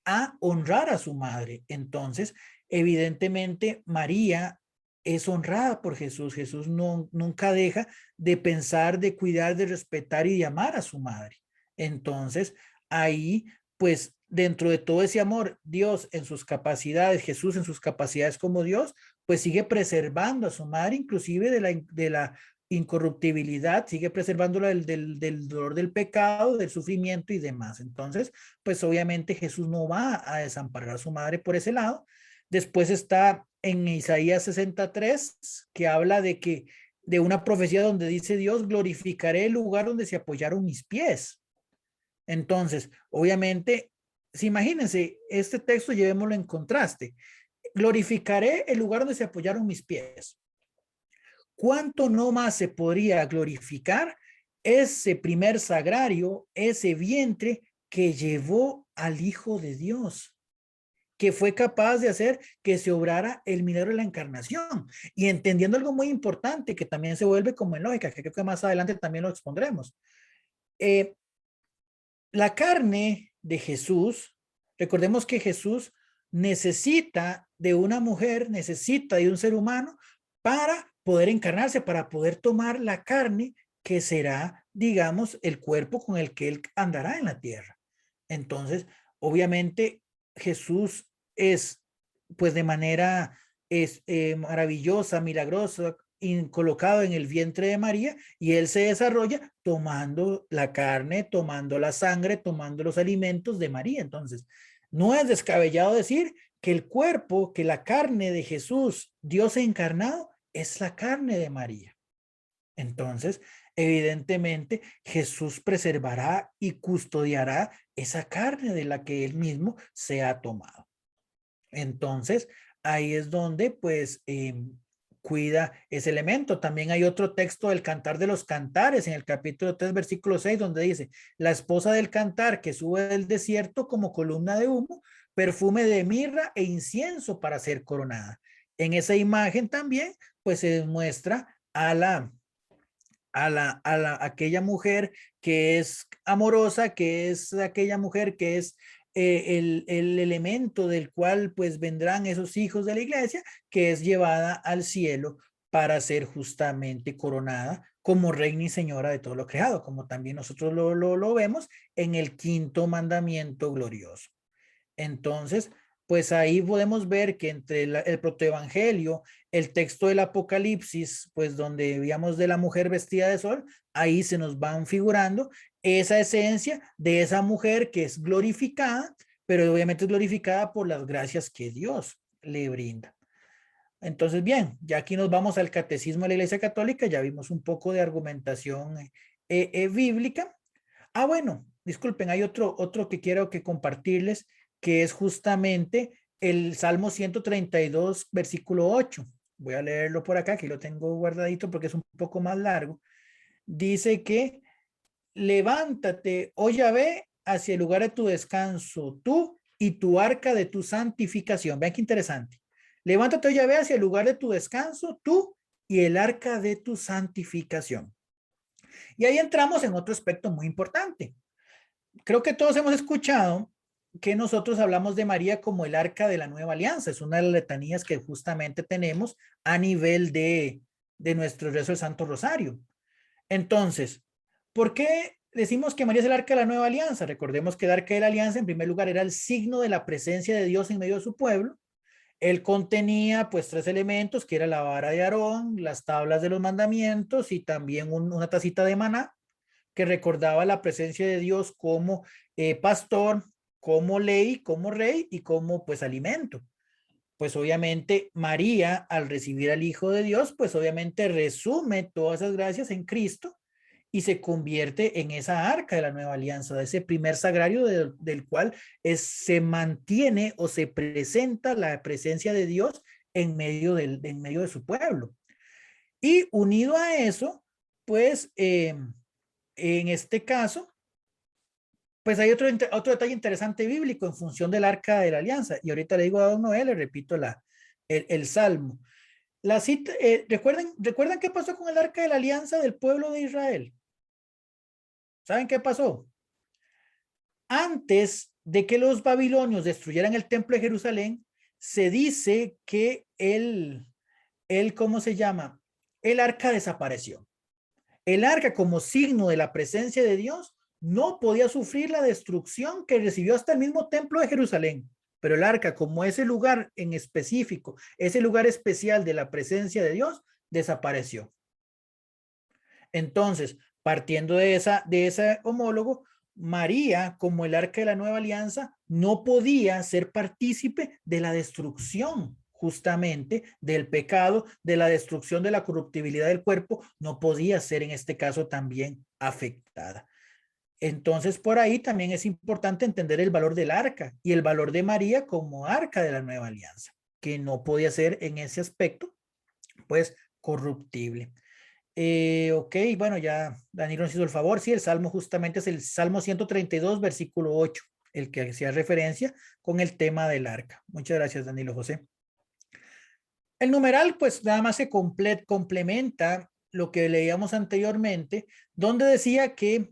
a honrar a su madre. Entonces, evidentemente, María es honrada por Jesús. Jesús no, nunca deja de pensar, de cuidar, de respetar y de amar a su madre. Entonces, ahí, pues, dentro de todo ese amor, Dios en sus capacidades, Jesús en sus capacidades como Dios, pues sigue preservando a su madre, inclusive de la incorruptibilidad, sigue preservándola del dolor del pecado, del sufrimiento y demás. Entonces, pues obviamente Jesús no va a desamparar a su madre por ese lado. Después está en Isaías 63, que habla de una profecía donde dice Dios, glorificaré el lugar donde se apoyaron mis pies. Entonces, obviamente, si imagínense, este texto llevémoslo en contraste. Glorificaré el lugar donde se apoyaron mis pies. ¿Cuánto no más se podría glorificar ese primer sagrario, ese vientre que llevó al Hijo de Dios, que fue capaz de hacer que se obrara el milagro de la encarnación? Y entendiendo algo muy importante que también se vuelve como en lógica, que creo que más adelante también lo expondremos. Eh, la carne de Jesús, recordemos que Jesús necesita de una mujer, necesita de un ser humano para poder encarnarse, para poder tomar la carne que será, digamos, el cuerpo con el que él andará en la tierra. Entonces, obviamente, Jesús es, pues de manera maravillosa, milagrosa, colocado en el vientre de María y él se desarrolla tomando la carne, tomando la sangre, tomando los alimentos de María. Entonces, no es descabellado decir que el cuerpo, que la carne de Jesús, Dios encarnado, es la carne de María. Entonces, evidentemente, Jesús preservará y custodiará esa carne de la que él mismo se ha tomado. Entonces, ahí es donde, pues, cuida ese elemento. También hay otro texto del Cantar de los Cantares en el capítulo 3, versículo 6, donde dice, la esposa del cantar que sube del desierto como columna de humo, perfume de mirra e incienso para ser coronada. En esa imagen también, pues, se muestra aquella mujer que es amorosa, que es aquella mujer que es el elemento del cual pues vendrán esos hijos de la iglesia, que es llevada al cielo para ser justamente coronada como reina y señora de todo lo creado, como también nosotros lo vemos en el quinto mandamiento glorioso. Entonces, pues ahí podemos ver que entre el protoevangelio, el texto del Apocalipsis, pues donde veíamos de la mujer vestida de sol, ahí se nos van figurando esa esencia de esa mujer que es glorificada, pero obviamente es glorificada por las gracias que Dios le brinda. Entonces, bien, ya aquí nos vamos al catecismo de la Iglesia Católica, ya vimos un poco de argumentación bíblica. Bueno, disculpen, hay otro que quiero que compartirles, que es justamente el Salmo 132, versículo 8. Voy a leerlo por acá, que lo tengo guardadito porque es un poco más largo. Dice que levántate, oh Yahvé, hacia el lugar de tu descanso, tú y tu arca de tu santificación. Vean qué interesante. Levántate, oh Yahvé, hacia el lugar de tu descanso, tú y el arca de tu santificación. Y ahí entramos en otro aspecto muy importante. Creo que todos hemos escuchado que nosotros hablamos de María como el arca de la nueva alianza. Es una de las letanías que justamente tenemos a nivel de nuestro rezo del Santo Rosario. Entonces, ¿por qué decimos que María es el arca de la nueva alianza? Recordemos que el arca de la alianza, en primer lugar, era el signo de la presencia de Dios en medio de su pueblo. Él contenía pues tres elementos, que era la vara de Aarón, las tablas de los mandamientos y también una tacita de maná, que recordaba la presencia de Dios como pastor, como ley, como rey y como pues alimento. Pues obviamente María, al recibir al Hijo de Dios, pues obviamente resume todas esas gracias en Cristo y se convierte en esa arca de la nueva alianza, de ese primer sagrario del cual se mantiene o se presenta la presencia de Dios en medio de su pueblo. Y unido a eso, pues en este caso, pues hay otro detalle interesante bíblico en función del arca de la alianza. Y ahorita le digo a don Noé, le repito el salmo. La cita, ¿recuerdan qué pasó con el arca de la alianza del pueblo de Israel? ¿Saben qué pasó? Antes de que los babilonios destruyeran el templo de Jerusalén, se dice que ¿cómo se llama? El arca desapareció. El arca, como signo de la presencia de Dios, no podía sufrir la destrucción que recibió hasta el mismo templo de Jerusalén. Pero el arca, como ese lugar en específico, ese lugar especial de la presencia de Dios, desapareció. Entonces, partiendo de ese homólogo, María, como el arca de la nueva alianza, no podía ser partícipe de la destrucción justamente del pecado, de la destrucción de la corruptibilidad del cuerpo, no podía ser en este caso también afectada. Entonces, por ahí también es importante entender el valor del arca y el valor de María como arca de la nueva alianza, que no podía ser en ese aspecto, pues, corruptible. Ok, bueno, ya Danilo nos hizo el favor. Sí, el salmo justamente es el Salmo 132, versículo 8, el que hacía referencia con el tema del arca. Muchas gracias, Danilo José. El numeral, pues nada más se complementa lo que leíamos anteriormente, donde decía que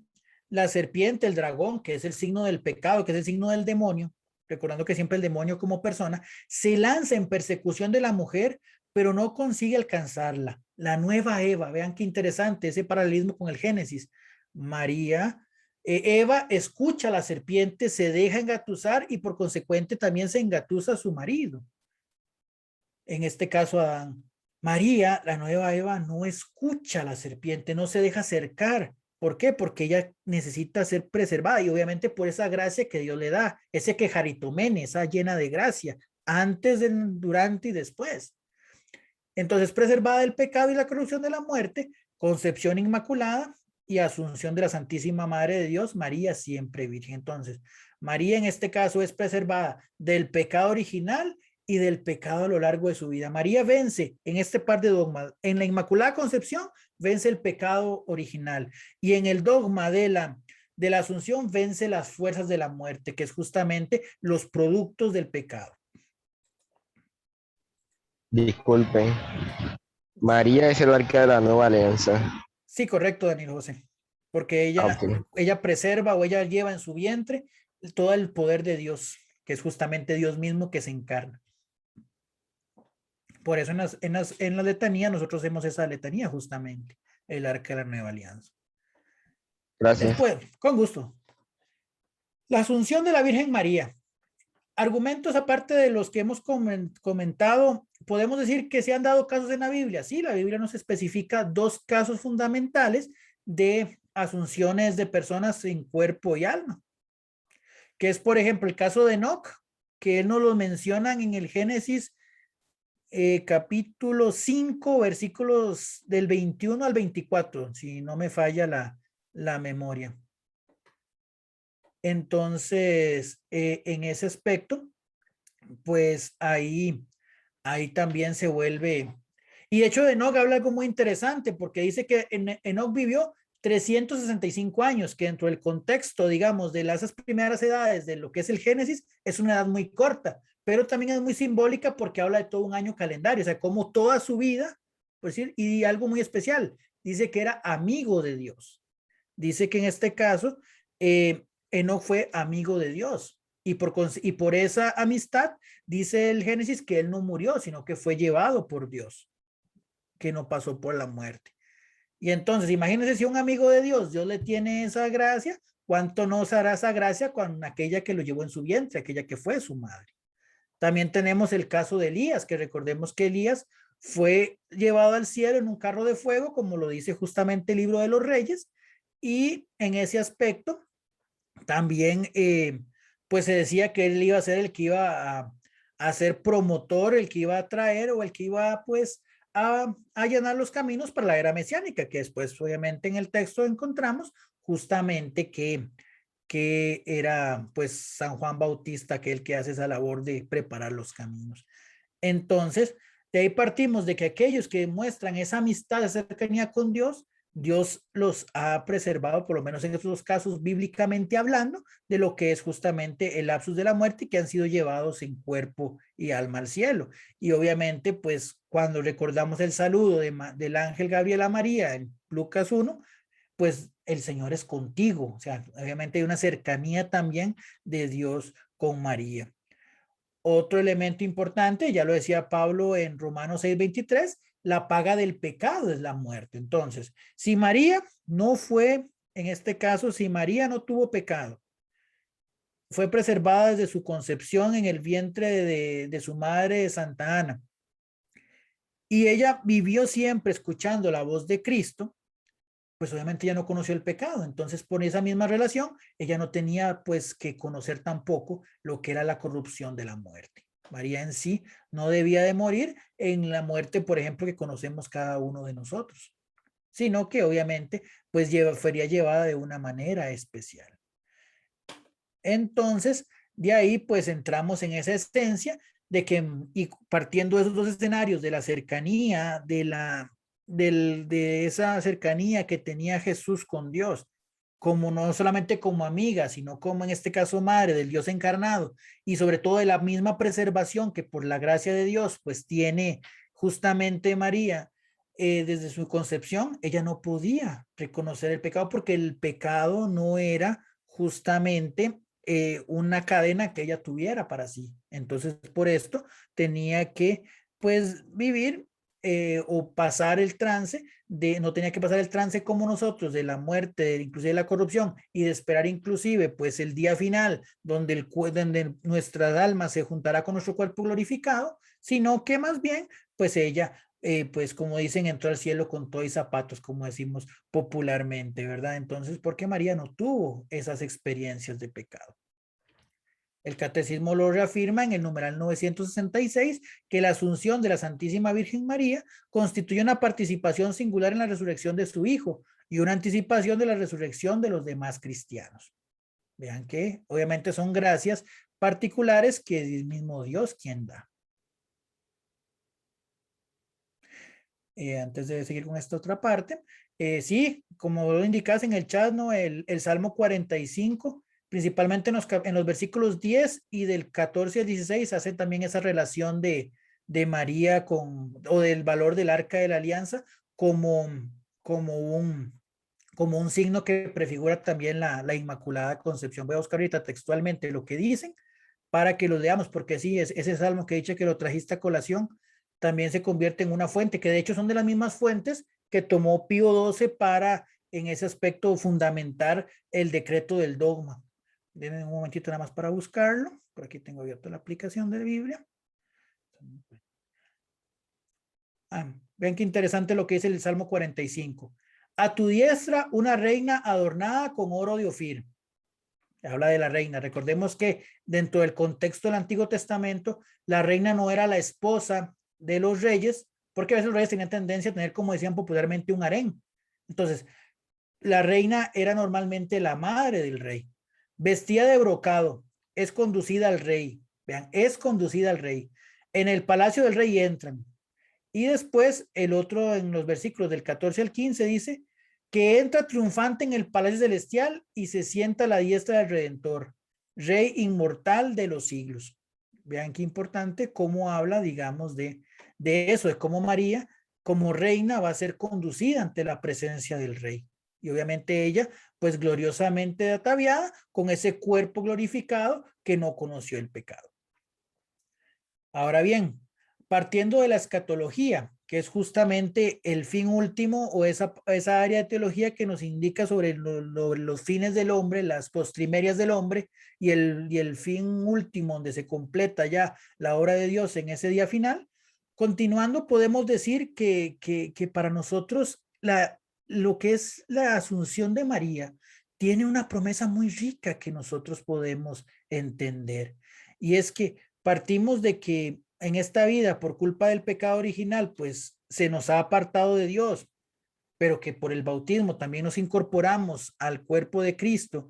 la serpiente, el dragón, que es el signo del pecado, que es el signo del demonio, recordando que siempre el demonio como persona, se lanza en persecución de la mujer, pero no consigue alcanzarla. La nueva Eva, vean qué interesante ese paralelismo con el Génesis. María, Eva escucha a la serpiente, se deja engatusar y por consecuente también se engatusa a su marido. En este caso Adán. María, la nueva Eva, no escucha a la serpiente, no se deja acercar. ¿Por qué? Porque ella necesita ser preservada y obviamente por esa gracia que Dios le da, ese quejaritomene, esa llena de gracia, antes, durante y después. Entonces, preservada del pecado y la corrupción de la muerte, concepción inmaculada y asunción de la Santísima Madre de Dios, María siempre virgen. Entonces, María en este caso es preservada del pecado original y del pecado a lo largo de su vida. María vence en este par de dogmas. En la Inmaculada Concepción vence el pecado original y en el dogma de la Asunción vence las fuerzas de la muerte, que es justamente los productos del pecado. Disculpen. María es el arca de la nueva alianza. Sí, correcto, Daniel José, porque ella preserva o ella lleva en su vientre todo el poder de Dios, que es justamente Dios mismo que se encarna. Por eso en la letanía nosotros hacemos esa letanía justamente, el arca de la nueva alianza. Gracias. Después, con gusto. La asunción de la Virgen María. Argumentos aparte de los que hemos comentado, podemos decir que se han dado casos en la Biblia. Sí, la Biblia nos especifica dos casos fundamentales de asunciones de personas en cuerpo y alma, que es, por ejemplo, el caso de Enoc, que él nos lo mencionan en el Génesis capítulo 5, versículos del 21 al 24, si no me falla la memoria. Entonces, en ese aspecto, pues ahí también se vuelve. Y de hecho, Enoc habla algo muy interesante porque dice que Enoc vivió 365 años, que dentro del contexto, digamos, de las primeras edades de lo que es el Génesis, es una edad muy corta, pero también es muy simbólica porque habla de todo un año calendario, o sea, como toda su vida, por decir, y algo muy especial, dice que era amigo de Dios. Dice que en este caso, Enoc fue amigo de Dios. Y por esa amistad, dice el Génesis que él no murió, sino que fue llevado por Dios, que no pasó por la muerte. Y entonces, imagínense si un amigo de Dios le tiene esa gracia, ¿cuánto nos hará esa gracia con aquella que lo llevó en su vientre, aquella que fue su madre? También tenemos el caso de Elías, que recordemos que Elías fue llevado al cielo en un carro de fuego, como lo dice justamente el libro de los Reyes, y en ese aspecto también pues se decía que él iba a ser el que iba a ser promotor, el que iba a traer o el que iba pues a allanar los caminos para la era mesiánica, que después obviamente en el texto encontramos justamente que era pues San Juan Bautista, que el que hace esa labor de preparar los caminos. Entonces, de ahí partimos de que aquellos que muestran esa amistad, esa cercanía con Dios, Dios los ha preservado, por lo menos en estos dos casos, bíblicamente hablando, de lo que es justamente el lapsus de la muerte, que han sido llevados en cuerpo y alma al cielo. Y obviamente, pues cuando recordamos el saludo del ángel Gabriel a María en Lucas 1, pues el Señor es contigo. O sea, obviamente hay una cercanía también de Dios con María. Otro elemento importante, ya lo decía Pablo en Romanos 6:23, la paga del pecado es la muerte. Entonces, si María no fue, en este caso, si María no tuvo pecado, fue preservada desde su concepción en el vientre de su madre Santa Ana, y ella vivió siempre escuchando la voz de Cristo, pues obviamente ella no conoció el pecado. Entonces, por esa misma relación, ella no tenía pues que conocer tampoco lo que era la corrupción de la muerte. María en sí no debía de morir en la muerte, por ejemplo, que conocemos cada uno de nosotros, sino que obviamente pues sería llevada de una manera especial. Entonces, de ahí pues entramos en esa esencia de que, y partiendo de esos dos escenarios, de la cercanía, de esa cercanía que tenía Jesús con Dios, como no solamente como amiga, sino como en este caso madre del Dios encarnado, y sobre todo de la misma preservación que por la gracia de Dios pues tiene justamente María, desde su concepción, ella no podía reconocer el pecado porque el pecado no era justamente una cadena que ella tuviera para sí. Entonces, por esto tenía que, pues, vivir o pasar el trance no tenía que pasar el trance como nosotros de la muerte, inclusive de la corrupción, y de esperar inclusive, pues, el día final donde nuestra alma se juntará con nuestro cuerpo glorificado, sino que más bien, pues, ella pues como dicen, entró al cielo con todo y zapatos, como decimos popularmente, ¿verdad? Entonces, ¿por qué María no tuvo esas experiencias de pecado? El catecismo lo reafirma en el numeral 966 que la asunción de la Santísima Virgen María constituye una participación singular en la resurrección de su Hijo y una anticipación de la resurrección de los demás cristianos. Vean que obviamente son gracias particulares que es el mismo Dios quien da. Antes de seguir con esta otra parte, sí, como lo indicas en el chat, ¿no? El Salmo 45, principalmente en los versículos 10 y del 14 al 16, hace también esa relación de María o del valor del arca de la alianza como, como un, como un signo que prefigura también la Inmaculada Concepción. Voy a buscar ahorita textualmente lo que dicen para que lo leamos, porque sí, ese salmo que dice que lo trajiste a colación, también se convierte en una fuente, que de hecho son de las mismas fuentes que tomó Pío XII para, en ese aspecto, fundamentar el decreto del dogma. Denme un momentito nada más para buscarlo. Por aquí tengo abierto la aplicación de la Biblia. Vean qué interesante lo que dice el Salmo 45. A tu diestra una reina adornada con oro de Ofir. Habla de la reina. Recordemos que dentro del contexto del Antiguo Testamento, la reina no era la esposa de los reyes, porque a veces los reyes tenían tendencia a tener, como decían popularmente, un harén. Entonces, la reina era normalmente la madre del rey. Vestida de brocado, es conducida al rey. Vean, es conducida al rey. En el palacio del rey entran. Y después el otro en los versículos del 14 al 15 dice que entra triunfante en el palacio celestial y se sienta a la diestra del Redentor, Rey inmortal de los siglos. Vean qué importante cómo habla, digamos, de eso, de cómo María, como reina, va a ser conducida ante la presencia del Rey. Y obviamente ella, pues gloriosamente ataviada con ese cuerpo glorificado que no conoció el pecado. Ahora bien, partiendo de la escatología, que es justamente el fin último o esa área de teología que nos indica sobre los fines del hombre, las postrimerias del hombre y el fin último donde se completa ya la obra de Dios en ese día final, continuando podemos decir que para nosotros lo que es la asunción de María tiene una promesa muy rica que nosotros podemos entender. Y es que partimos de que en esta vida, por culpa del pecado original, pues se nos ha apartado de Dios, pero que por el bautismo también nos incorporamos al cuerpo de Cristo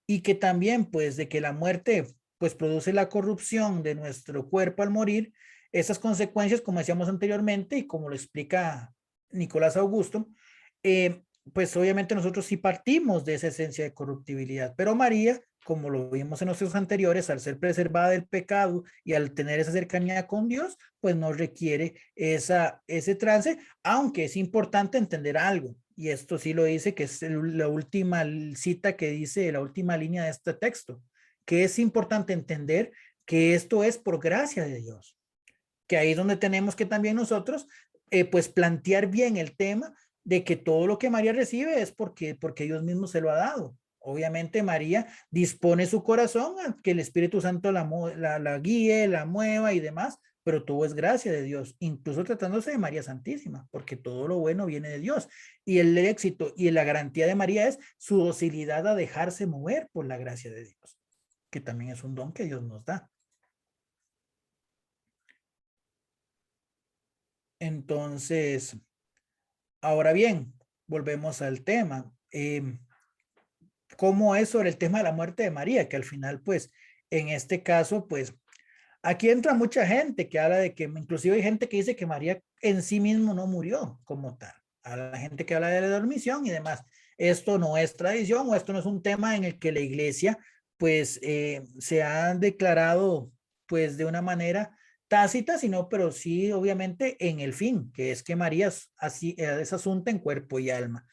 y que también, pues, de que la muerte, pues, produce la corrupción de nuestro cuerpo al morir, esas consecuencias, como decíamos anteriormente y como lo explica Nicolás Augusto, eh, pues obviamente nosotros sí partimos de esa esencia de corruptibilidad, pero María, como lo vimos en los textos anteriores, al ser preservada del pecado y al tener esa cercanía con Dios, pues no requiere ese trance, aunque es importante entender algo, y esto sí lo dice, que es la última cita que dice, la última línea de este texto, que es importante entender que esto es por gracia de Dios, que ahí es donde tenemos que también nosotros, pues plantear bien el tema de que todo lo que María recibe es porque Dios mismo se lo ha dado. Obviamente María dispone su corazón a que el Espíritu Santo la guíe, la mueva y demás, pero todo es gracia de Dios, incluso tratándose de María Santísima, porque todo lo bueno viene de Dios. Y el éxito y la garantía de María es su docilidad a dejarse mover por la gracia de Dios, que también es un don que Dios nos da. Entonces, ahora bien, volvemos al tema. ¿Cómo es sobre el tema de la muerte de María? Que al final, pues, en este caso, pues, aquí entra mucha gente que habla de que, inclusive hay gente que dice que María en sí mismo no murió como tal. A la gente que habla de la dormición y demás. Esto no es tradición o esto no es un tema en el que la iglesia, pues, se ha declarado, pues, de una manera tácita, sino, pero sí, obviamente, en el fin, que es que María así, es asunta en cuerpo y alma.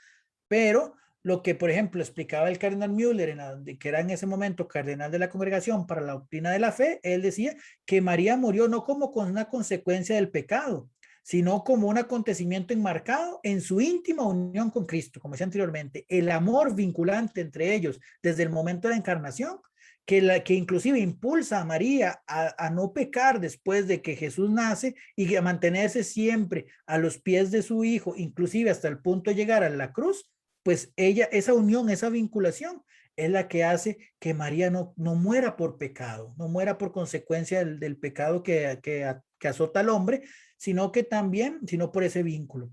Pero lo que, por ejemplo, explicaba el cardenal Müller, que era en ese momento cardenal de la Congregación para la Doctrina de la Fe, él decía que María murió no como con una consecuencia del pecado, sino como un acontecimiento enmarcado en su íntima unión con Cristo, como decía anteriormente, el amor vinculante entre ellos desde el momento de la encarnación, que inclusive impulsa a María a no pecar después de que Jesús nace y a mantenerse siempre a los pies de su hijo, inclusive hasta el punto de llegar a la cruz, pues ella, esa unión, esa vinculación es la que hace que María no muera por pecado, no muera por consecuencia del pecado que azota al hombre, sino que también, sino por ese vínculo.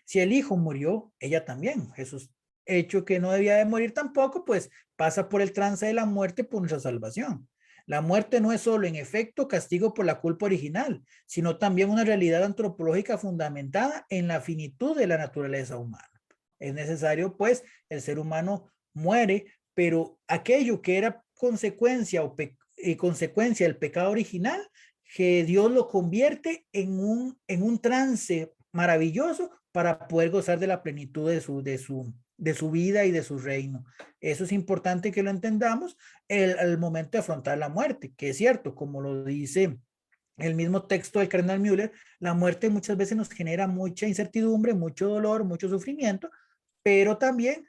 Si el hijo murió, ella también. Jesús, hecho que no debía de morir tampoco, pues pasa por el trance de la muerte por nuestra salvación. La muerte no es solo en efecto castigo por la culpa original, sino también una realidad antropológica fundamentada en la finitud de la naturaleza humana. Es necesario, pues, el ser humano muere, pero aquello que era consecuencia consecuencia del pecado original, que Dios lo convierte en un trance maravilloso para poder gozar de la plenitud de su vida y de su reino. Eso es importante que lo entendamos al momento de afrontar la muerte, que es cierto, como lo dice el mismo texto del cardenal Müller, la muerte muchas veces nos genera mucha incertidumbre, mucho dolor, mucho sufrimiento, pero también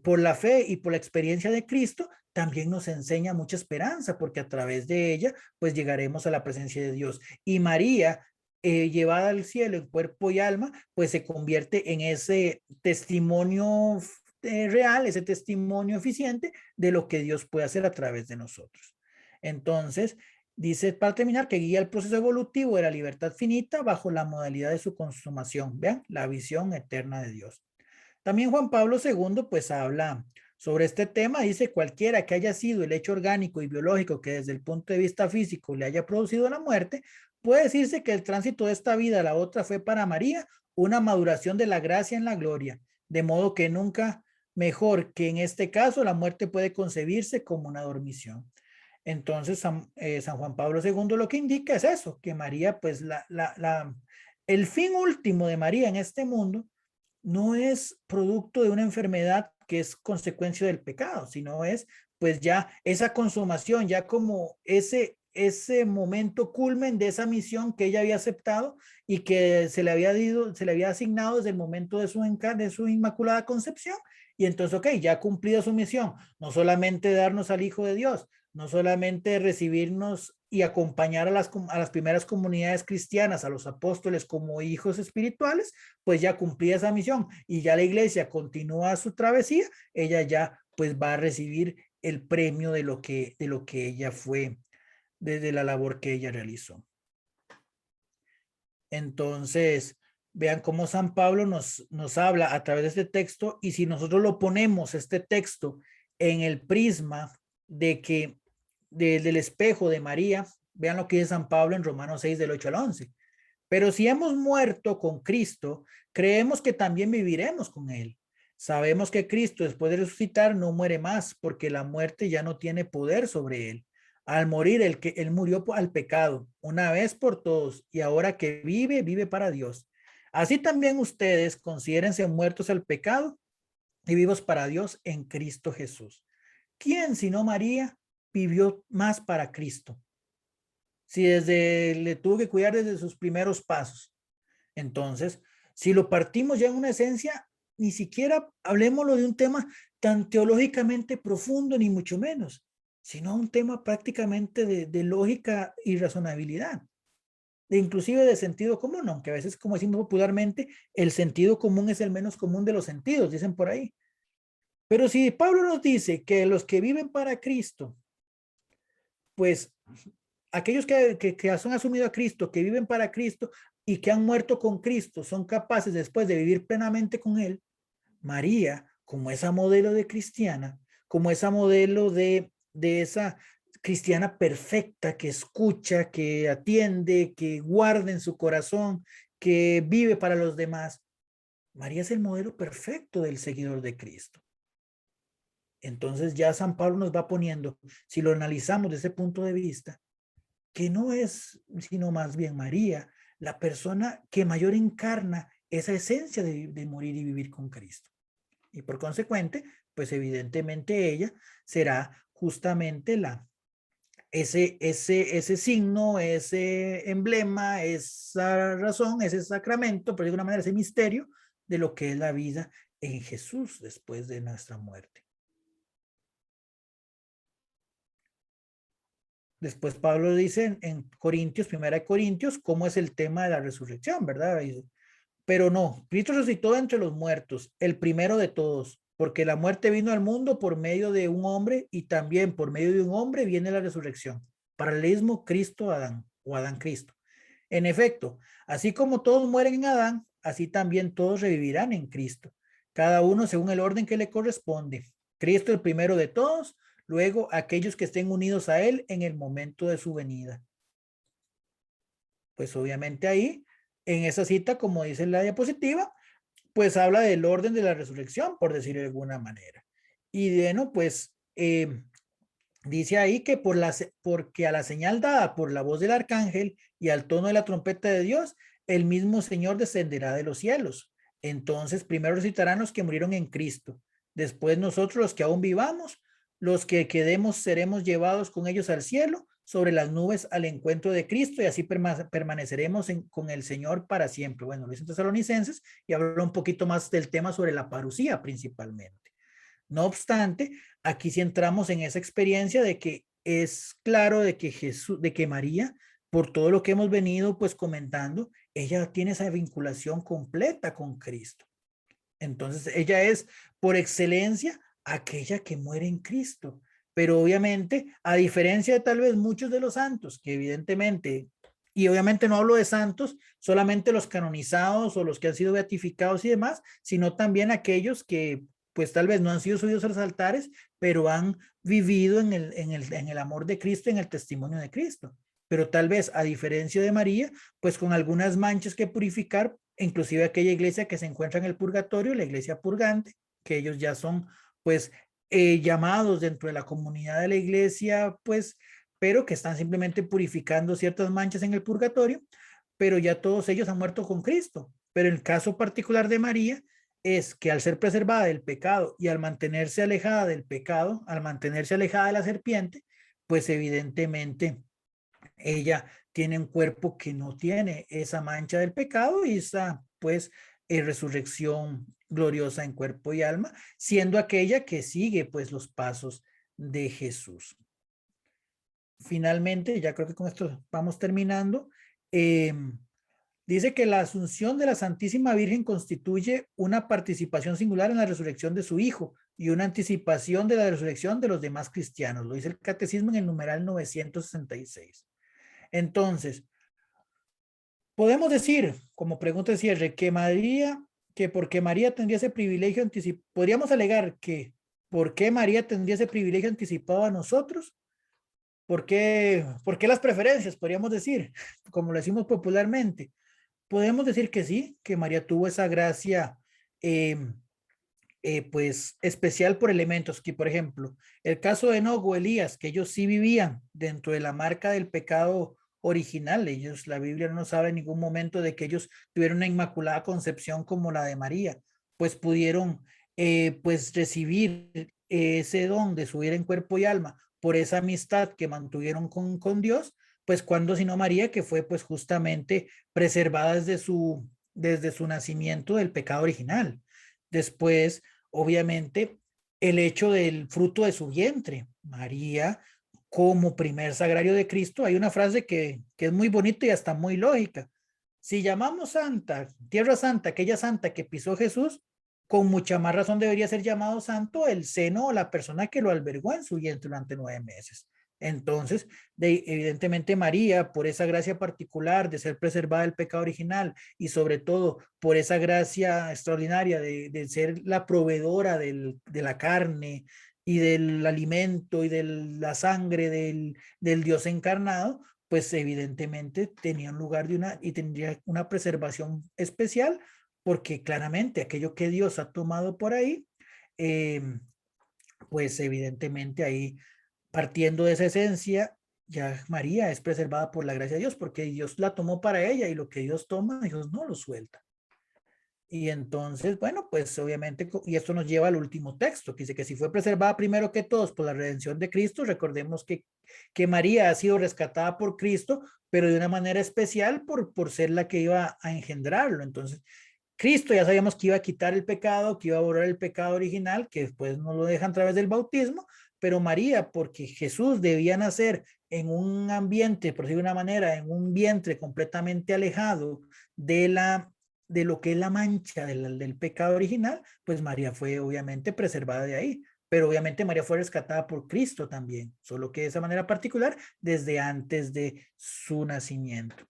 por la fe y por la experiencia de Cristo, también nos enseña mucha esperanza, porque a través de ella, pues llegaremos a la presencia de Dios. Y María, llevada al cielo en cuerpo y alma, pues se convierte en ese testimonio real, ese testimonio eficiente de lo que Dios puede hacer a través de nosotros. Entonces, dice para terminar que guía el proceso evolutivo de la libertad finita bajo la modalidad de su consumación. Vean, la visión eterna de Dios. También Juan Pablo II pues habla Sobre este tema dice: cualquiera que haya sido el hecho orgánico y biológico que desde el punto de vista físico le haya producido la muerte, puede decirse que el tránsito de esta vida a la otra fue para María una maduración de la gracia en la gloria, de modo que nunca mejor que en este caso la muerte puede concebirse como una dormición. Entonces San Juan Pablo II lo que indica es eso, que María, pues el fin último de María en este mundo no es producto de una enfermedad que es consecuencia del pecado, sino es pues ya esa consumación, ya como ese momento culmen de esa misión que ella había aceptado y que se le había asignado desde el momento de su inmaculada concepción. Y entonces, ok, ya ha cumplido su misión, no solamente darnos al Hijo de Dios, no solamente recibirnos y acompañar a las primeras comunidades cristianas, a los apóstoles como hijos espirituales, pues ya cumplía esa misión y ya la iglesia continúa su travesía, ella ya pues va a recibir el premio de lo que ella fue, desde la labor que ella realizó. Entonces, vean cómo San Pablo nos habla a través de este texto, y si nosotros lo ponemos, este texto, en el prisma del espejo de María, vean lo que dice San Pablo en Romanos 6, del 8 al 11. Pero si hemos muerto con Cristo, creemos que también viviremos con Él. Sabemos que Cristo, después de resucitar, no muere más, porque la muerte ya no tiene poder sobre Él. Al morir, él murió al pecado, una vez por todos, y ahora que vive, vive para Dios. Así también ustedes considérense muertos al pecado y vivos para Dios en Cristo Jesús. ¿Quién, sino María, vivió más para Cristo? Si le tuvo que cuidar desde sus primeros pasos. Entonces, si lo partimos ya en una esencia, ni siquiera hablemoslo de un tema tan teológicamente profundo, ni mucho menos, sino un tema prácticamente de lógica y razonabilidad, inclusive de sentido común, aunque a veces, como decimos popularmente, el sentido común es el menos común de los sentidos, dicen por ahí. Pero si Pablo nos dice que los que viven para Cristo, pues aquellos que han asumido a Cristo, que viven para Cristo y que han muerto con Cristo, son capaces después de vivir plenamente con Él. María, como esa modelo de cristiana, como esa modelo de esa cristiana perfecta que escucha, que atiende, que guarda en su corazón, que vive para los demás. María es el modelo perfecto del seguidor de Cristo. Entonces ya San Pablo nos va poniendo, si lo analizamos desde ese punto de vista, que no es sino más bien María, la persona que mayor encarna esa esencia de morir y vivir con Cristo. Y por consecuente, pues evidentemente ella será justamente ese signo, ese emblema, esa razón, ese sacramento, por de alguna manera ese misterio de lo que es la vida en Jesús después de nuestra muerte. Después Pablo dice en Corintios, 1 Corintios, cómo es el tema de la resurrección, ¿verdad? Pero no, Cristo resucitó entre los muertos, el primero de todos, porque la muerte vino al mundo por medio de un hombre y también por medio de un hombre viene la resurrección. Paralelismo Cristo-Adán o Adán-Cristo. En efecto, así como todos mueren en Adán, así también todos revivirán en Cristo, cada uno según el orden que le corresponde. Cristo el primero de todos, luego aquellos que estén unidos a él en el momento de su venida. Pues obviamente ahí, en esa cita, como dice la diapositiva, pues habla del orden de la resurrección, por decirlo de alguna manera. Y bueno, pues dice ahí que porque a la señal dada por la voz del arcángel y al tono de la trompeta de Dios, el mismo Señor descenderá de los cielos. Entonces, primero resucitarán los que murieron en Cristo. Después nosotros, los que aún vivamos, los que quedemos, seremos llevados con ellos al cielo, sobre las nubes al encuentro de Cristo, y así permaneceremos con el Señor para siempre. Bueno, lo dice en Tesalonicenses y habla un poquito más del tema sobre la parucía principalmente. No obstante, aquí sí entramos en esa experiencia de que es claro de que de que María, por todo lo que hemos venido pues comentando, ella tiene esa vinculación completa con Cristo. Entonces, ella es por excelencia aquella que muere en Cristo. Pero obviamente, a diferencia de tal vez muchos de los santos, que evidentemente, y obviamente no hablo de santos, solamente los canonizados o los que han sido beatificados y demás, sino también aquellos que pues tal vez no han sido subidos a los altares, pero han vivido en el amor de Cristo, en el testimonio de Cristo. Pero tal vez, a diferencia de María, pues con algunas manchas que purificar, inclusive aquella iglesia que se encuentra en el purgatorio, la iglesia purgante, que ellos ya son, pues, llamados dentro de la comunidad de la iglesia, pues, pero que están simplemente purificando ciertas manchas en el purgatorio, pero ya todos ellos han muerto con Cristo. Pero el caso particular de María es que al ser preservada del pecado y al mantenerse alejada del pecado, al mantenerse alejada de la serpiente, pues evidentemente ella tiene un cuerpo que no tiene esa mancha del pecado y esa pues resurrección gloriosa en cuerpo y alma, siendo aquella que sigue pues los pasos de Jesús. Finalmente, ya creo que con esto vamos terminando. Dice que la asunción de la Santísima Virgen constituye una participación singular en la resurrección de su Hijo y una anticipación de la resurrección de los demás cristianos. Lo dice el Catecismo en el numeral 966. Entonces, podemos decir, como pregunta de cierre, que porque María tendría ese privilegio anticipado, podríamos alegar que ¿por qué María tendría ese privilegio anticipado a nosotros? ¿Por qué las preferencias? Podríamos decir, como lo decimos popularmente. Podemos decir que sí, que María tuvo esa gracia pues especial por elementos que, por ejemplo, el caso de Enoc o Elías, que ellos sí vivían dentro de la marca del pecado original. Ellos, la Biblia no nos habla en ningún momento de que ellos tuvieron una inmaculada concepción como la de María, pues pudieron pues recibir ese don de subir en cuerpo y alma por esa amistad que mantuvieron con Dios, pues cuando sino María, que fue pues justamente preservada desde su nacimiento del pecado original. Después, obviamente, el hecho del fruto de su vientre. María, como primer sagrario de Cristo, hay una frase que es muy bonita y hasta muy lógica. Si llamamos santa, tierra santa, aquella santa que pisó Jesús, con mucha más razón debería ser llamado santo el seno o la persona que lo albergó en su vientre durante 9 meses. Entonces, evidentemente María, por esa gracia particular de ser preservada del pecado original y sobre todo por esa gracia extraordinaria de ser la proveedora de la carne y del alimento y de la sangre del Dios encarnado, pues evidentemente tenía un lugar y tendría una preservación especial porque claramente aquello que Dios ha tomado por ahí, pues evidentemente ahí partiendo de esa esencia, ya María es preservada por la gracia de Dios, porque Dios la tomó para ella y lo que Dios toma, Dios no lo suelta. Y entonces, bueno, pues obviamente, y esto nos lleva al último texto, que dice que si fue preservada primero que todos por la redención de Cristo, recordemos que María ha sido rescatada por Cristo, pero de una manera especial por ser la que iba a engendrarlo. Entonces, Cristo ya sabíamos que iba a quitar el pecado, que iba a borrar el pecado original, que después nos lo dejan a través del bautismo, pero María, porque Jesús debía nacer en un ambiente, por decirlo de una manera, en un vientre completamente alejado de lo que es la mancha del pecado original, pues María fue obviamente preservada de ahí. Pero obviamente María fue rescatada por Cristo también, solo que de esa manera particular desde antes de su nacimiento.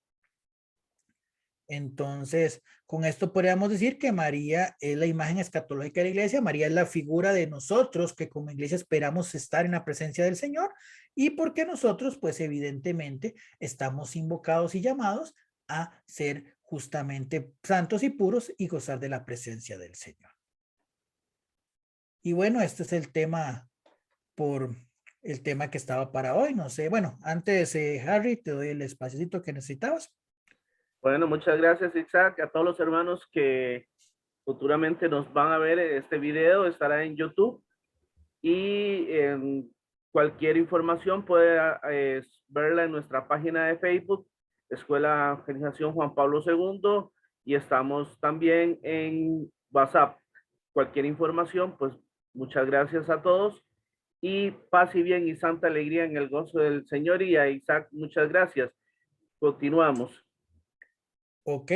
Entonces, con esto podríamos decir que María es la imagen escatológica de la iglesia, María es la figura de nosotros que como iglesia esperamos estar en la presencia del Señor y porque nosotros, pues evidentemente, estamos invocados y llamados a ser justamente santos y puros y gozar de la presencia del Señor. Y bueno, este es el tema el tema que estaba para hoy. No sé, bueno, antes, Harry, te doy el espacito que necesitabas. Bueno, muchas gracias, Isaac. A todos los hermanos que futuramente nos van a ver este video, estará en YouTube. Y cualquier información puede verla en nuestra página de Facebook, Escuela Evangelización Juan Pablo II, y estamos también en WhatsApp. Cualquier información, pues muchas gracias a todos y paz y bien y santa alegría en el gozo del Señor. Y a Isaac, muchas gracias. Continuamos. Ok.